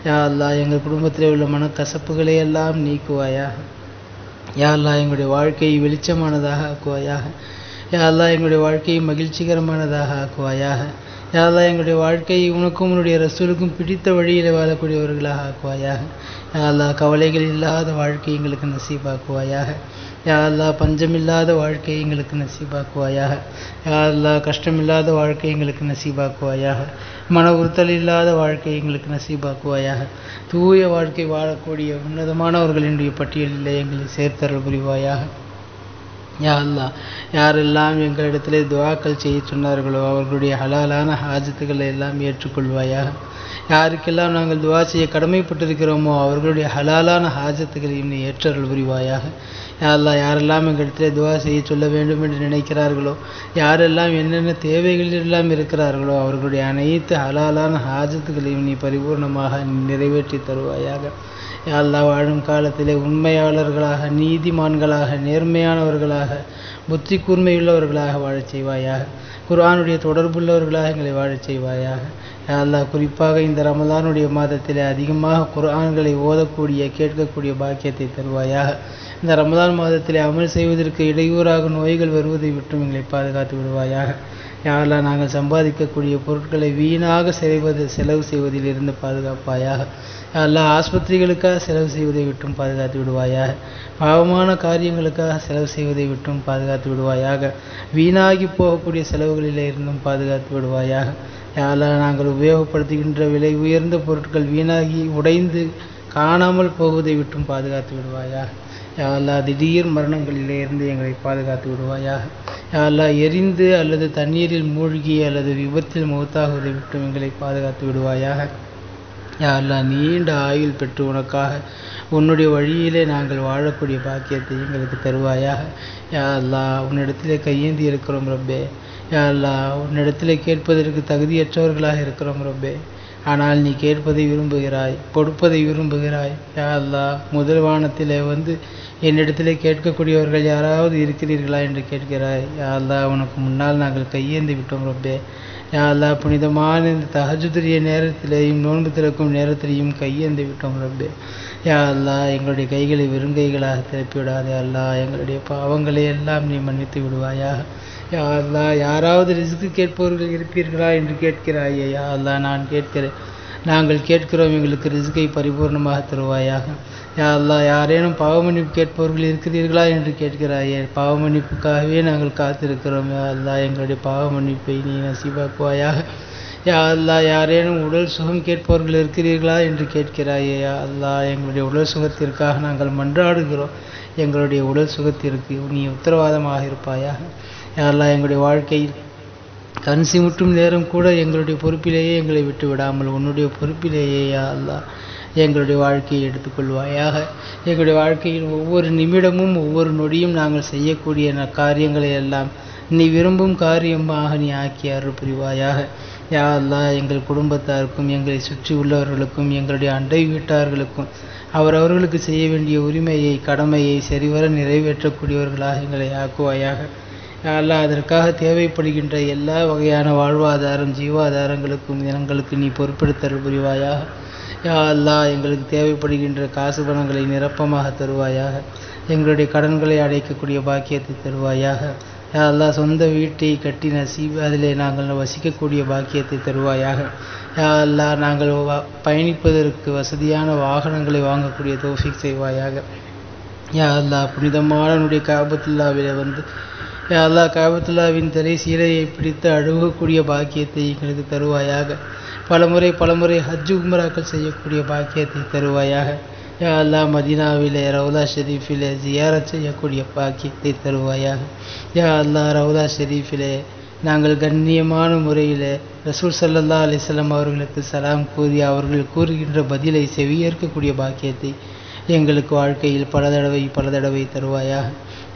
Speaker 1: யா அல்லாஹ், எங்கள் குடும்பத்தில் உள்ள மனக்கசப்புகளை எல்லாம் நீக்குவாயாக. யா அல்லாஹ், எங்களுடைய வாழ்க்கையை வெளிச்சமானதாக ஆக்குவாயாக. யா அல்லாஹ், எங்களுடைய வாழ்க்கையை மகிழ்ச்சிகரமானதாக ஆக்குவாயாக. யா அல்லாஹ், எங்களுடைய வாழ்க்கையை உனக்கும் உன்னுடைய ரசூலுக்கும் பிடித்த வழியில் வாழக்கூடியவர்களாக ஆக்குவாயாக. யா அல்லாஹ், கவலைகள் இல்லாத வாழ்க்கை எங்களுக்கு நசீபாக்குவாயாக. யா அல்லாஹ், பஞ்சமில்லாத வாழ்க்கை எங்களுக்கு நசீபாக்குவாயாக. யா அல்லாஹ், கஷ்டமில்லாத வாழ்க்கை எங்களுக்கு நசீபாக்குவாயாக. மன உறுத்தல் இல்லாத வாழ்க்கை எங்களுக்கு நசீபாக்குவாயாக. தூய வாழ்க்கை வாழக்கூடிய உன்னதமானவர்களினுடைய பட்டியலில் எங்களை சேர்த்தருள் புரிவாயாக. யா அல்லாஹ், யாரெல்லாம் எங்களிடத்திலே துஆக்கள் செய்ய சொன்னார்களோ அவர்களுடைய ஹலாலான ஹாஜத்துக்களை எல்லாம் ஏற்றுக்கொள்வாயாக. யாருக்கெல்லாம் நாங்கள் துஆ செய்ய கடமைப்பட்டிருக்கிறோமோ அவர்களுடைய ஹலாலான ஹாஜத்துக்களையும் நீ ஏற்றருள் புரிவாயாக. யா அல்லாஹ், யாரெல்லாம் எங்களிடத்திலே துஆ செய்ய சொல்ல வேண்டும் என்று நினைக்கிறார்களோ, யாரெல்லாம் என்னென்ன தேவைகள் எல்லாம் இருக்கிறார்களோ அவர்களுடைய அனைத்து ஹலாலான ஹாஜத்துக்களையும் நீ பரிபூர்ணமாக நிறைவேற்றி தருவாயாக. யா அல்லாஹ், வாழும் காலத்திலே உண்மையாளர்களாக, நீதிமான்களாக, நேர்மையானவர்களாக, புத்தி கூர்மையுள்ளவர்களாக வாழச் செய்வாயாக. குர்ஆனுடைய தொடர்புள்ளவர்களாக எங்களை வாழச் செய்வாயாக. யா அல்லாஹ், குறிப்பாக இந்த ரமலானுடைய மாதத்திலே அதிகமாக குர்ஆன்களை ஓதக்கூடிய கேட்கக்கூடிய பாக்கியத்தை தருவாயாக. இந்த ரமலான் மாதத்திலே அமல் செய்வதற்கு இடையூறாக நோய்கள் வருவதை விட்டும் எங்களை பாதுகாத்து விடுவாயாக. யா அல்லாஹ் நாங்கள் சம்பாதிக்கக்கூடிய பொருட்களை வீணாக செலவு செய்வதிலிருந்து பாதுகாப்பாயாக. யா அல்லாஹ் ஆஸ்பத்திரிகளுக்காக செலவு செய்வதை விட்டும் பாதுகாத்து விடுவாயாக. பாவமான காரியங்களுக்காக செலவு செய்வதை விட்டும் பாதுகாத்து விடுவாயாக. வீணாகி போகக்கூடிய செலவுகளில் இருந்தும் பாதுகாத்து விடுவாயாக. யா அல்லாஹ் நாங்கள் உபயோகப்படுத்துகின்ற விலை உயர்ந்த பொருட்கள் வீணாகி உடைந்து காணாமல் போவதை விட்டும் பாதுகாத்து விடுவாயாக. யா அல்லாஹ் திடீர் மரணங்களிலே இருந்து எங்களை பாதுகாத்து விடுவாயாக. யா அல்லாஹ் எரிந்து அல்லது தண்ணீரில் மூழ்கி அல்லது விபத்தில் மௌத்தாகுவதை விட்டும் எங்களை பாதுகாத்து விடுவாயாக. யா அல்லாஹ் நீண்ட ஆயுள் பெற்று உனக்காக உன்னுடைய வழியிலே நாங்கள் வாழக்கூடிய பாக்கியத்தை எங்களுக்கு தருவாயாக. யா அல்லாஹ் உன்னிடத்திலே கையேந்தி இருக்கிறோம் ரப்பே. யா அல்லாஹ் உன்னிடத்திலே கேட்பதற்கு தகுதியற்றவர்களாக இருக்கிறோம் ரப்பே. ஆனால் நீ கேட்பதை விரும்புகிறாய், கொடுப்பதை விரும்புகிறாய். யா அல்லாஹ் முதல் வானத்திலே வந்து என்னிடத்திலே கேட்கக்கூடியவர்கள் யாராவது இருக்கிறீர்களா என்று கேட்கிறாய். யா அல்லாஹ் உனக்கு முன்னால் நாங்கள் கையேந்தி விட்டோம் ரப்பே. யா அல்லாஹ் புனிதமான இந்த தஹஜ்ஜுடைய நேரத்திலேயும் நோன்பு திறக்கும் நேரத்திலேயும் கையேந்தி விட்டோம் ரப்பே. யா அல்லாஹ் எங்களுடைய கைகளை வெறுங்கைகளாக திருப்பி விடாதே. அல்லாஹ் எங்களுடைய பாவங்களை எல்லாம் நீ மன்னித்து விடுவாயாக. யா அல்லாஹ் யாராவது ரிஸ்க்கு கேட்பவர்கள் இருப்பீர்களா என்று கேட்கிறாயே. யா அல்லாஹ் நான் கேட்கிறேன், நாங்கள் கேட்கிறோம், எங்களுக்கு ரிஸ்கை பரிபூர்ணமாக தருவாயாக. யா அல்லாஹ் யாரேனும் பாவமன்னிப்பு கேட்பவர்கள் இருக்கிறீர்களா என்று கேட்கிறாயே. பாவமன்னிப்புக்காகவே நாங்கள் காத்திருக்கிறோம். யா அல்லாஹ் எங்களுடைய பாவமன்னிப்பை நீ நசீபாக்குவாயாக. யா அல்லாஹ் யாரேனும் உடல் சுகம் கேட்பவர்கள் இருக்கிறீர்களா என்று கேட்கிறாயே. யா அல்லாஹ் எங்களுடைய உடல் சுகத்திற்காக நாங்கள் மன்றாடுகிறோம். எங்களுடைய உடல் சுகத்திற்கு நீ உத்தரவாதமாக இருப்பாயாக. யா அல்லாஹ் எங்களுடைய வாழ்க்கையில் கண் சிமிட்டும் நேரம் கூட எங்களுடைய பொறுப்பிலேயே எங்களை விட்டு விடாமல் உன்னுடைய பொறுப்பிலேயே யா அல்லாஹ் எங்களுடைய வாழ்க்கையை எடுத்துக்கொள்வாயாக. எங்களுடைய வாழ்க்கையில் ஒவ்வொரு நிமிடமும் ஒவ்வொரு நொடியும் நாங்கள் செய்யக்கூடிய காரியங்களை எல்லாம் நீ விரும்பும் காரியமாக நீ ஆக்கி அருள் புரிவாயாக. யா அல்லாஹ் எங்கள் குடும்பத்தாருக்கும் எங்களை சுற்றி உள்ளவர்களுக்கும் எங்களுடைய அண்டை வீட்டார்களுக்கும் அவரவர்களுக்கு செய்ய வேண்டிய உரிமையை கடமையை சரிவர நிறைவேற்றக்கூடியவர்களாக எங்களை ஆக்குவாயாக. யா அல்லாஹ் அதற்காக தேவைப்படுகின்ற எல்லா வகையான வாழ்வாதாரம் ஜீவாதாரங்களுக்கும் இனங்களுக்கு நீ பொறுப்பெடுத்தருள் புரிவாயாக. யா அல்லாஹ் எங்களுக்கு தேவைப்படுகின்ற காசு பணங்களை நிரப்பமாக தருவாயாக. எங்களுடைய கடன்களை அடைக்கக்கூடிய பாக்கியத்தை தருவாயாக. யா அல்லாஹ் சொந்த வீட்டை கட்டி நசீப் அதிலே நாங்கள் வசிக்கக்கூடிய பாக்கியத்தை தருவாயாக. யா அல்லாஹ் நாங்கள் பயணிப்பதற்கு வசதியான வாகனங்களை வாங்கக்கூடிய தௌஃபீக் செய்வாயாக. யா அல்லாஹ் புனிதமான உன்னுடைய காபத்துல்லாவிலே வந்து யா அல்லாஹ் காபத்துல்லாவின் திரை சீலையை பிடித்து அழுகக்கூடிய பாக்கியத்தை எங்களுக்கு தருவாயாக. பலமுறை ஹஜ் உம்ராக்கள் செய்யக்கூடிய பாக்கியத்தை தருவாயாக. யா அல்லாஹ் மதீனாவிலே ரவுதா ஷெரீஃபிலே ஜியாரத் செய்யக்கூடிய பாக்கியத்தை தருவாயாக. யா அல்லாஹ் ரவுதா ஷெரீஃபிலே நாங்கள் கண்ணியமான முறையில் ரசூல் ஸல்லல்லாஹு அலைஹி வஸல்லம் அவர்களுக்கு சலாம் கூறி அவர்கள் கூறுகின்ற பதிலை செவியேற்கக்கூடிய பாக்கியத்தை எங்களுக்கு வாழ்க்கையில் பல தடவை தருவாயாக.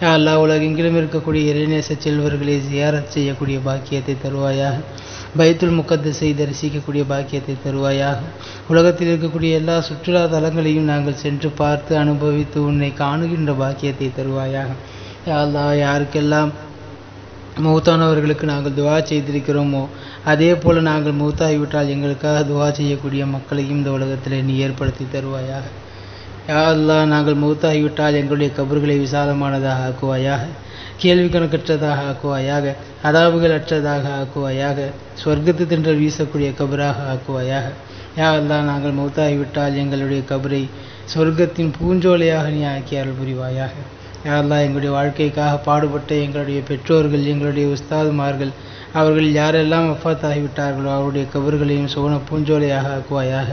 Speaker 1: யா அல்லாஹ் உலகெங்கிலும் இருக்கக்கூடிய இறைநேச செல்வர்களை ஜியாரத் செய்யக்கூடிய பாக்கியத்தை தருவாயாக. பைத்துல் முகத்தஸை தரிசிக்கக்கூடிய பாக்கியத்தை தருவாயாக. உலகத்தில் இருக்கக்கூடிய எல்லா சுற்றுலா தலங்களையும் நாங்கள் சென்று பார்த்து அனுபவித்து உன்னை காணுகின்ற பாக்கியத்தை தருவாயாக. யா அல்லாஹ் யாருக்கெல்லாம் மௌத்தானவர்களுக்கு நாங்கள் துவா செய்திருக்கிறோமோ அதே போல் நாங்கள் மௌத்தாகிவிட்டால் எங்களுக்காக துவா செய்யக்கூடிய மக்களையும் இந்த உலகத்தில் நீ ஏற்படுத்தி தருவாயாக. யா அல்லாஹ் நாங்கள் மௌத்தாகிவிட்டால் எங்களுடைய கபர்களை விசாலமானதாக ஆக்குவாயாக. கேள்வி கணக்கற்றதாக ஆக்குவாயாக. அதாவுகள் அற்றதாக ஆக்குவாயாக. சொர்க்கத்து தின்றல் வீசக்கூடிய கபராக ஆக்குவாயாக. யா அல்லாஹ் நாங்கள் மௌத்தாகிவிட்டால் எங்களுடைய கபரை சொர்க்கத்தின் பூஞ்சோலையாக நீ ஆக்கி அருள் புரிவாயாக. யா அல்லாஹ் எங்களுடைய வாழ்க்கைக்காக பாடுபட்ட எங்களுடைய பெற்றோர்கள் எங்களுடைய உஸ்தாதுமார்கள் அவர்கள் யாரெல்லாம் வஃபாத்தாகிவிட்டார்களோ அவருடைய கபர்களையும் சுவன பூஞ்சோலையாக ஆக்குவாயாக.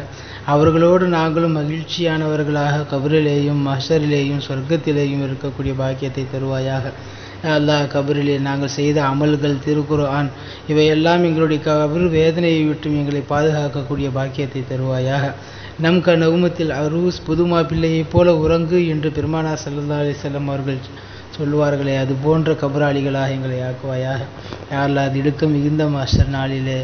Speaker 1: அவர்களோடு நாங்களும் மகிழ்ச்சியானவர்களாக கபரிலேயும் மஹ்ஷரிலேயும் சொர்க்கத்திலேயும் இருக்கக்கூடிய பாக்கியத்தை தருவாயாக. அல்லாஹ் கபரிலே நாங்கள் செய்த அமல்கள் திருக்குர்ஆன் இவையெல்லாம் எங்களுடைய கபர் வேதனையை விட்டும் எங்களை பாதுகாக்கக்கூடிய பாக்கியத்தை தருவாயாக. நம் நவுமத்தில் அரூஸ் புதுமா பிள்ளையைப் போல உறங்கு என்று பெருமானார் ஸல்லல்லாஹு அலைஹி வஸல்லம் அவர்கள் சொல்லுவார்களே அது போன்ற கபராளிகளாக எங்களை ஆக்குவாயாக. யா அல்லாஹ் திடுக்கம் மிகுந்த மஹ்ஷர் நாளிலே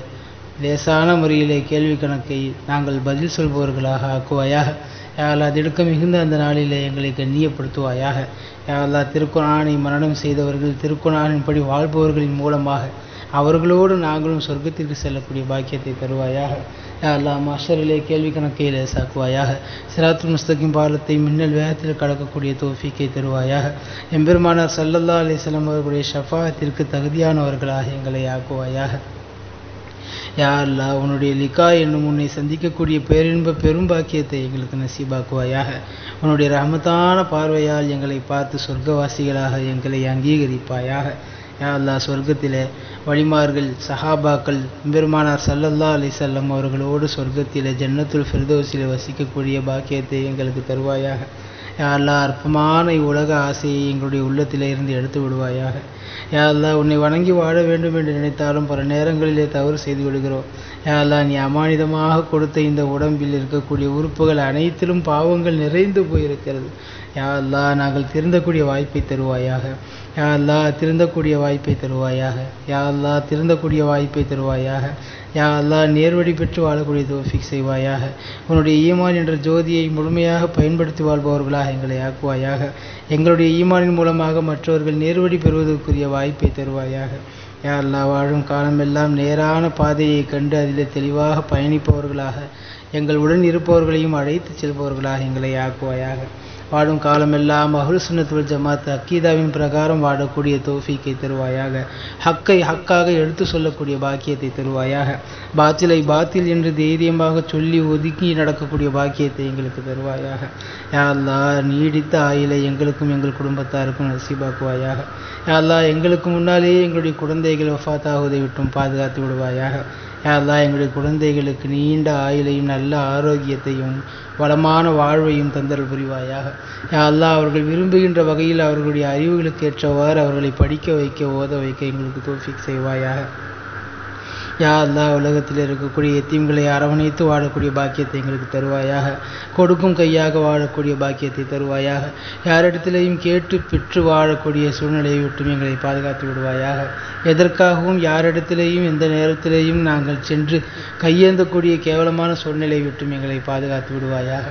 Speaker 1: லேசான முறையிலே கேள்வி கணக்கை நாங்கள் பதில் சொல்பவர்களாக ஆக்குவாயாக. யா அல்லாஹ் திடுக்கம் மிகுந்த அந்த நாளிலே எங்களை கண்ணியப்படுத்துவாயாக. யா அல்லாஹ் திருக்குர்ஆனை மரணம் செய்தவர்கள் திருக்குர்ஆனின்படி வாழ்பவர்களின் மூலமாக அவர்களோடு நாங்களும் சொர்க்கத்திற்கு செல்லக்கூடிய பாக்கியத்தை தருவாயாக. யா அல்லாஹ் மஹ்ஷரிலே கேள்வி கணக்கை லேசாக்குவாயாக. சிராத்துல் முஸ்தகீம் பாலத்தை மின்னல் வேகத்தில் கடக்கக்கூடிய தௌஃபீக்கை தருவாயாக. எம்பெருமானார் ஸல்லல்லாஹு அலைஹி வஸல்லம் அவர்களுடைய ஷஃபாஅத்திற்கு தகுதியானவர்களாக எங்களை ஆக்குவாயாக. யா அல்லாஹ் உன்னுடைய லிகா என்னும் உன்னை சந்திக்கக்கூடிய பேரின்ப பெரும் பாக்கியத்தை எங்களுக்கு நசீபாக்குவாயாக. உன்னுடைய ரஹமத்தான பார்வையால் எங்களை பார்த்து சொர்க்கவாசிகளாக எங்களை அங்கீகரிப்பாயாக. யா அல்லாஹ் சொர்க்கத்திலே வழிமார்கள் சஹாபாக்கள் பெருமானார் ஸல்லல்லாஹு அலைஹி வஸல்லம் அவர்களோடு சொர்க்கத்திலே ஜன்னத்துல் ஃபிர்தௌஸிலே வசிக்கக்கூடிய பாக்கியத்தை எங்களுக்கு தருவாயாக. யா அல்லாஹ் அற்பமான இவ்வுலக ஆசையை எங்களுடைய உள்ளத்திலே இருந்து எடுத்து விடுவாயாக. யா அல்லாஹ் உன்னை வணங்கி வாழ வேண்டும் என்று நினைத்தாலும் பல நேரங்களிலே தவறு செய்து விடுகிறோம். யா அல்லாஹ் நீ அமானிதமாக கொடுத்த இந்த உடம்பில் இருக்கக்கூடிய உறுப்புகள் அனைத்திலும் பாவங்கள் நிறைந்து போயிருக்கிறது. யா அல்லாஹ் நாங்கள் திருந்தக்கூடிய வாய்ப்பை தருவாயாக. யா அல்லாஹ் திருந்தக்கூடிய வாய்ப்பை தருவாயாக. யா அல்லாஹ் திருந்தக்கூடிய வாய்ப்பை தருவாயாக. யா அல்லாஹ் நேர்வழி பெற்று வாழக்கூடிய தௌஃபீக் செய்வாயாக. உன்னுடைய ஈமான் என்ற ஜோதியை முழுமையாக பயன்படுத்தி வாழ்பவர்களாக எங்களை ஆக்குவாயாக. எங்களுடைய ஈமானின் மூலமாக மற்றவர்கள் நேர்வழி பெறுவதற்குரிய வாய்ப்பை தருவாயாக. யா அல்லாஹ் வாழும் காலமெல்லாம் நேரான பாதையை கண்டு அதிலே தெளிவாக பயணிப்பவர்களாக எங்கள் உடன் இருப்பவர்களையும் அழைத்து செல்பவர்களாக எங்களை ஆக்குவாயாக. வாழும் காலமெல்லாம் அஹ்லுஸ் சுன்னத் வல் ஜமாத் அக்கீதாவின் பிரகாரம் வாழக்கூடிய தௌஃபீக்கை தருவாயாக. ஹக்கை ஹக்காக எடுத்து சொல்லக்கூடிய பாக்கியத்தை தருவாயாக. பாத்திலை பாத்தில் என்று தைரியமாக சொல்லி ஒதுக்கி நடக்கக்கூடிய பாக்கியத்தை எங்களுக்கு தருவாயாக. யா அல்லாஹ் நீடித்த ஆயுளை எங்களுக்கும் எங்கள் குடும்பத்தாருக்கும் நசீபாக்குவாயாக. யா அல்லாஹ் எங்களுக்கு முன்னாலேயே எங்களுடைய குழந்தைகள் வஃபாத்தாகுவதை விட்டும் பாதுகாத்து விடுவாயாக. யா அல்லாஹ் எங்களுடைய குழந்தைகளுக்கு நீண்ட ஆயுளையும் நல்ல ஆரோக்கியத்தையும் வளமான வாழ்வையும் தந்தல் புரிவாயாக. யா அல்லாஹ் அவர்கள் விரும்புகின்ற வகையில் அவர்களுடைய அறிவுகளுக்கு ஏற்றவாறு அவர்களை படிக்க வைக்க ஓத வைக்க எங்களுக்கு தௌஃபீக் செய்வாயாக. யா அல்லாஹ் உலகத்தில் இருக்கக்கூடிய எத்தீம்களை அரவணைத்து வாழக்கூடிய பாக்கியத்தை எங்களுக்கு தருவாயாக. கொடுக்கும் கையாக வாழக்கூடிய பாக்கியத்தை தருவாயாக. யாரிடத்திலேயும் கேட்டு பெற்று வாழக்கூடிய சூழ்நிலையை விட்டும் எங்களை பாதுகாத்து விடுவாயாக. எதற்காகவும் யாரிடத்திலேயும் எந்த நேரத்திலேயும் நாங்கள் சென்று கையேந்தக்கூடிய கேவலமான சூழ்நிலையை விட்டும் எங்களை பாதுகாத்து விடுவாயாக.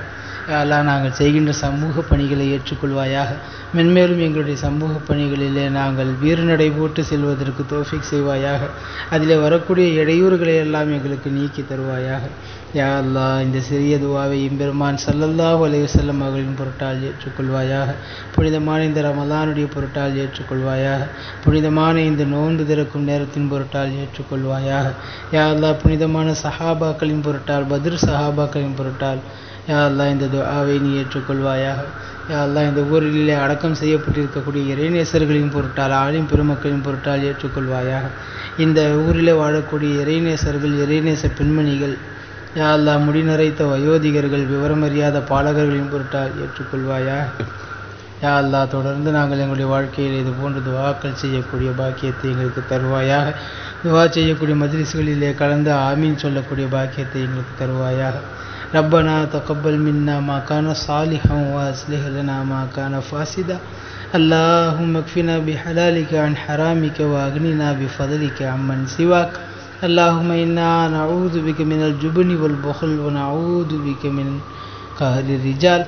Speaker 1: யா அல்லாஹ் நாங்கள் செய்கின்ற சமூக பணிகளை ஏற்றுக்கொள்வாயாக. மென்மேலும் எங்களுடைய சமூக பணிகளிலே நாங்கள் வீறுநடை போட்டு செல்வதற்கு தௌஃபீக் செய்வாயாக. அதிலே வரக்கூடிய இடையூறுகளை எல்லாம் எங்களுக்கு நீக்கி தருவாயாக. யா அல்லாஹ் இந்த சிறிய துவாவை எம்பெருமான் ஸல்லல்லாஹு அலைஹி வஸல்லம் அவர்களின் பொருட்டால் ஏற்றுக்கொள்வாயாக. புனிதமான இந்த ரமலானுடைய பொருட்டால் ஏற்றுக்கொள்வாயாக. புனிதமான இந்த நோன்பு திறக்கும் நேரத்தின் பொருட்டால் ஏற்றுக்கொள்வாயாக. யா அல்லாஹ் புனிதமான சஹாபாக்களின் பொருட்டால் பத்ர் சஹாபாக்களின் பொருட்டால் யா அல்லாஹ் இந்த துஆவை நீ ஏற்றுக்கொள்வாயாக. யா அல்லாஹ் இந்த ஊரிலே அடக்கம் செய்யப்பட்டிருக்கக்கூடிய இறைநேசர்களின் பொருட்டால் ஆலிம் பெருமக்களின் பொருட்டால் ஏற்றுக்கொள்வாயாக. இந்த ஊரிலே வாழக்கூடிய இறைநேசர்கள் இறைநேச பெண்மணிகள் யா அல்லாஹ் முடிநரைத்த வயோதிகர்கள் விவரமறியாத பாலகர்களின் பொருட்டால் ஏற்றுக்கொள்வாயாக. யா அல்லாஹ் தொடர்ந்து நாங்கள் எங்களுடைய வாழ்க்கையில் இது போன்று துவாக்கள் செய்யக்கூடிய பாக்கியத்தை எங்களுக்கு தருவாயாக. துவா செய்யக்கூடிய மஜ்லிஸ்களிலே கலந்து ஆமீன் சொல்லக்கூடிய பாக்கியத்தை எங்களுக்கு தருவாயாக. ربنا تقبل منا ما كان صالحا واصلح لنا ما كان فاسدا اللهم اكفنا بحلالك عن حرامك واغننا بفضلك عمن سواك اللهم إنا نعوذ بك من الجبن والبخل ونعوذ بك من قهر الرجال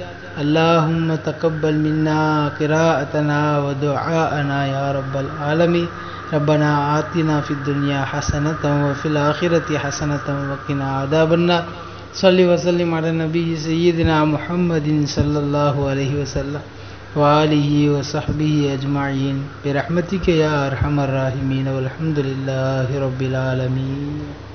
Speaker 1: اللهم تقبل منا قراءتنا ودعاءنا يا رب العالمين ربنا آتنا في الدنيا حسنة وفي الآخرة حسنة وقنا عذاب النار صل وسلم على النبي سيدنا محمد صلى الله عليه وسلم وآله وصحبه أجمعين برحمتك يا أرحم الراحمين والحمد لله رب العالمين.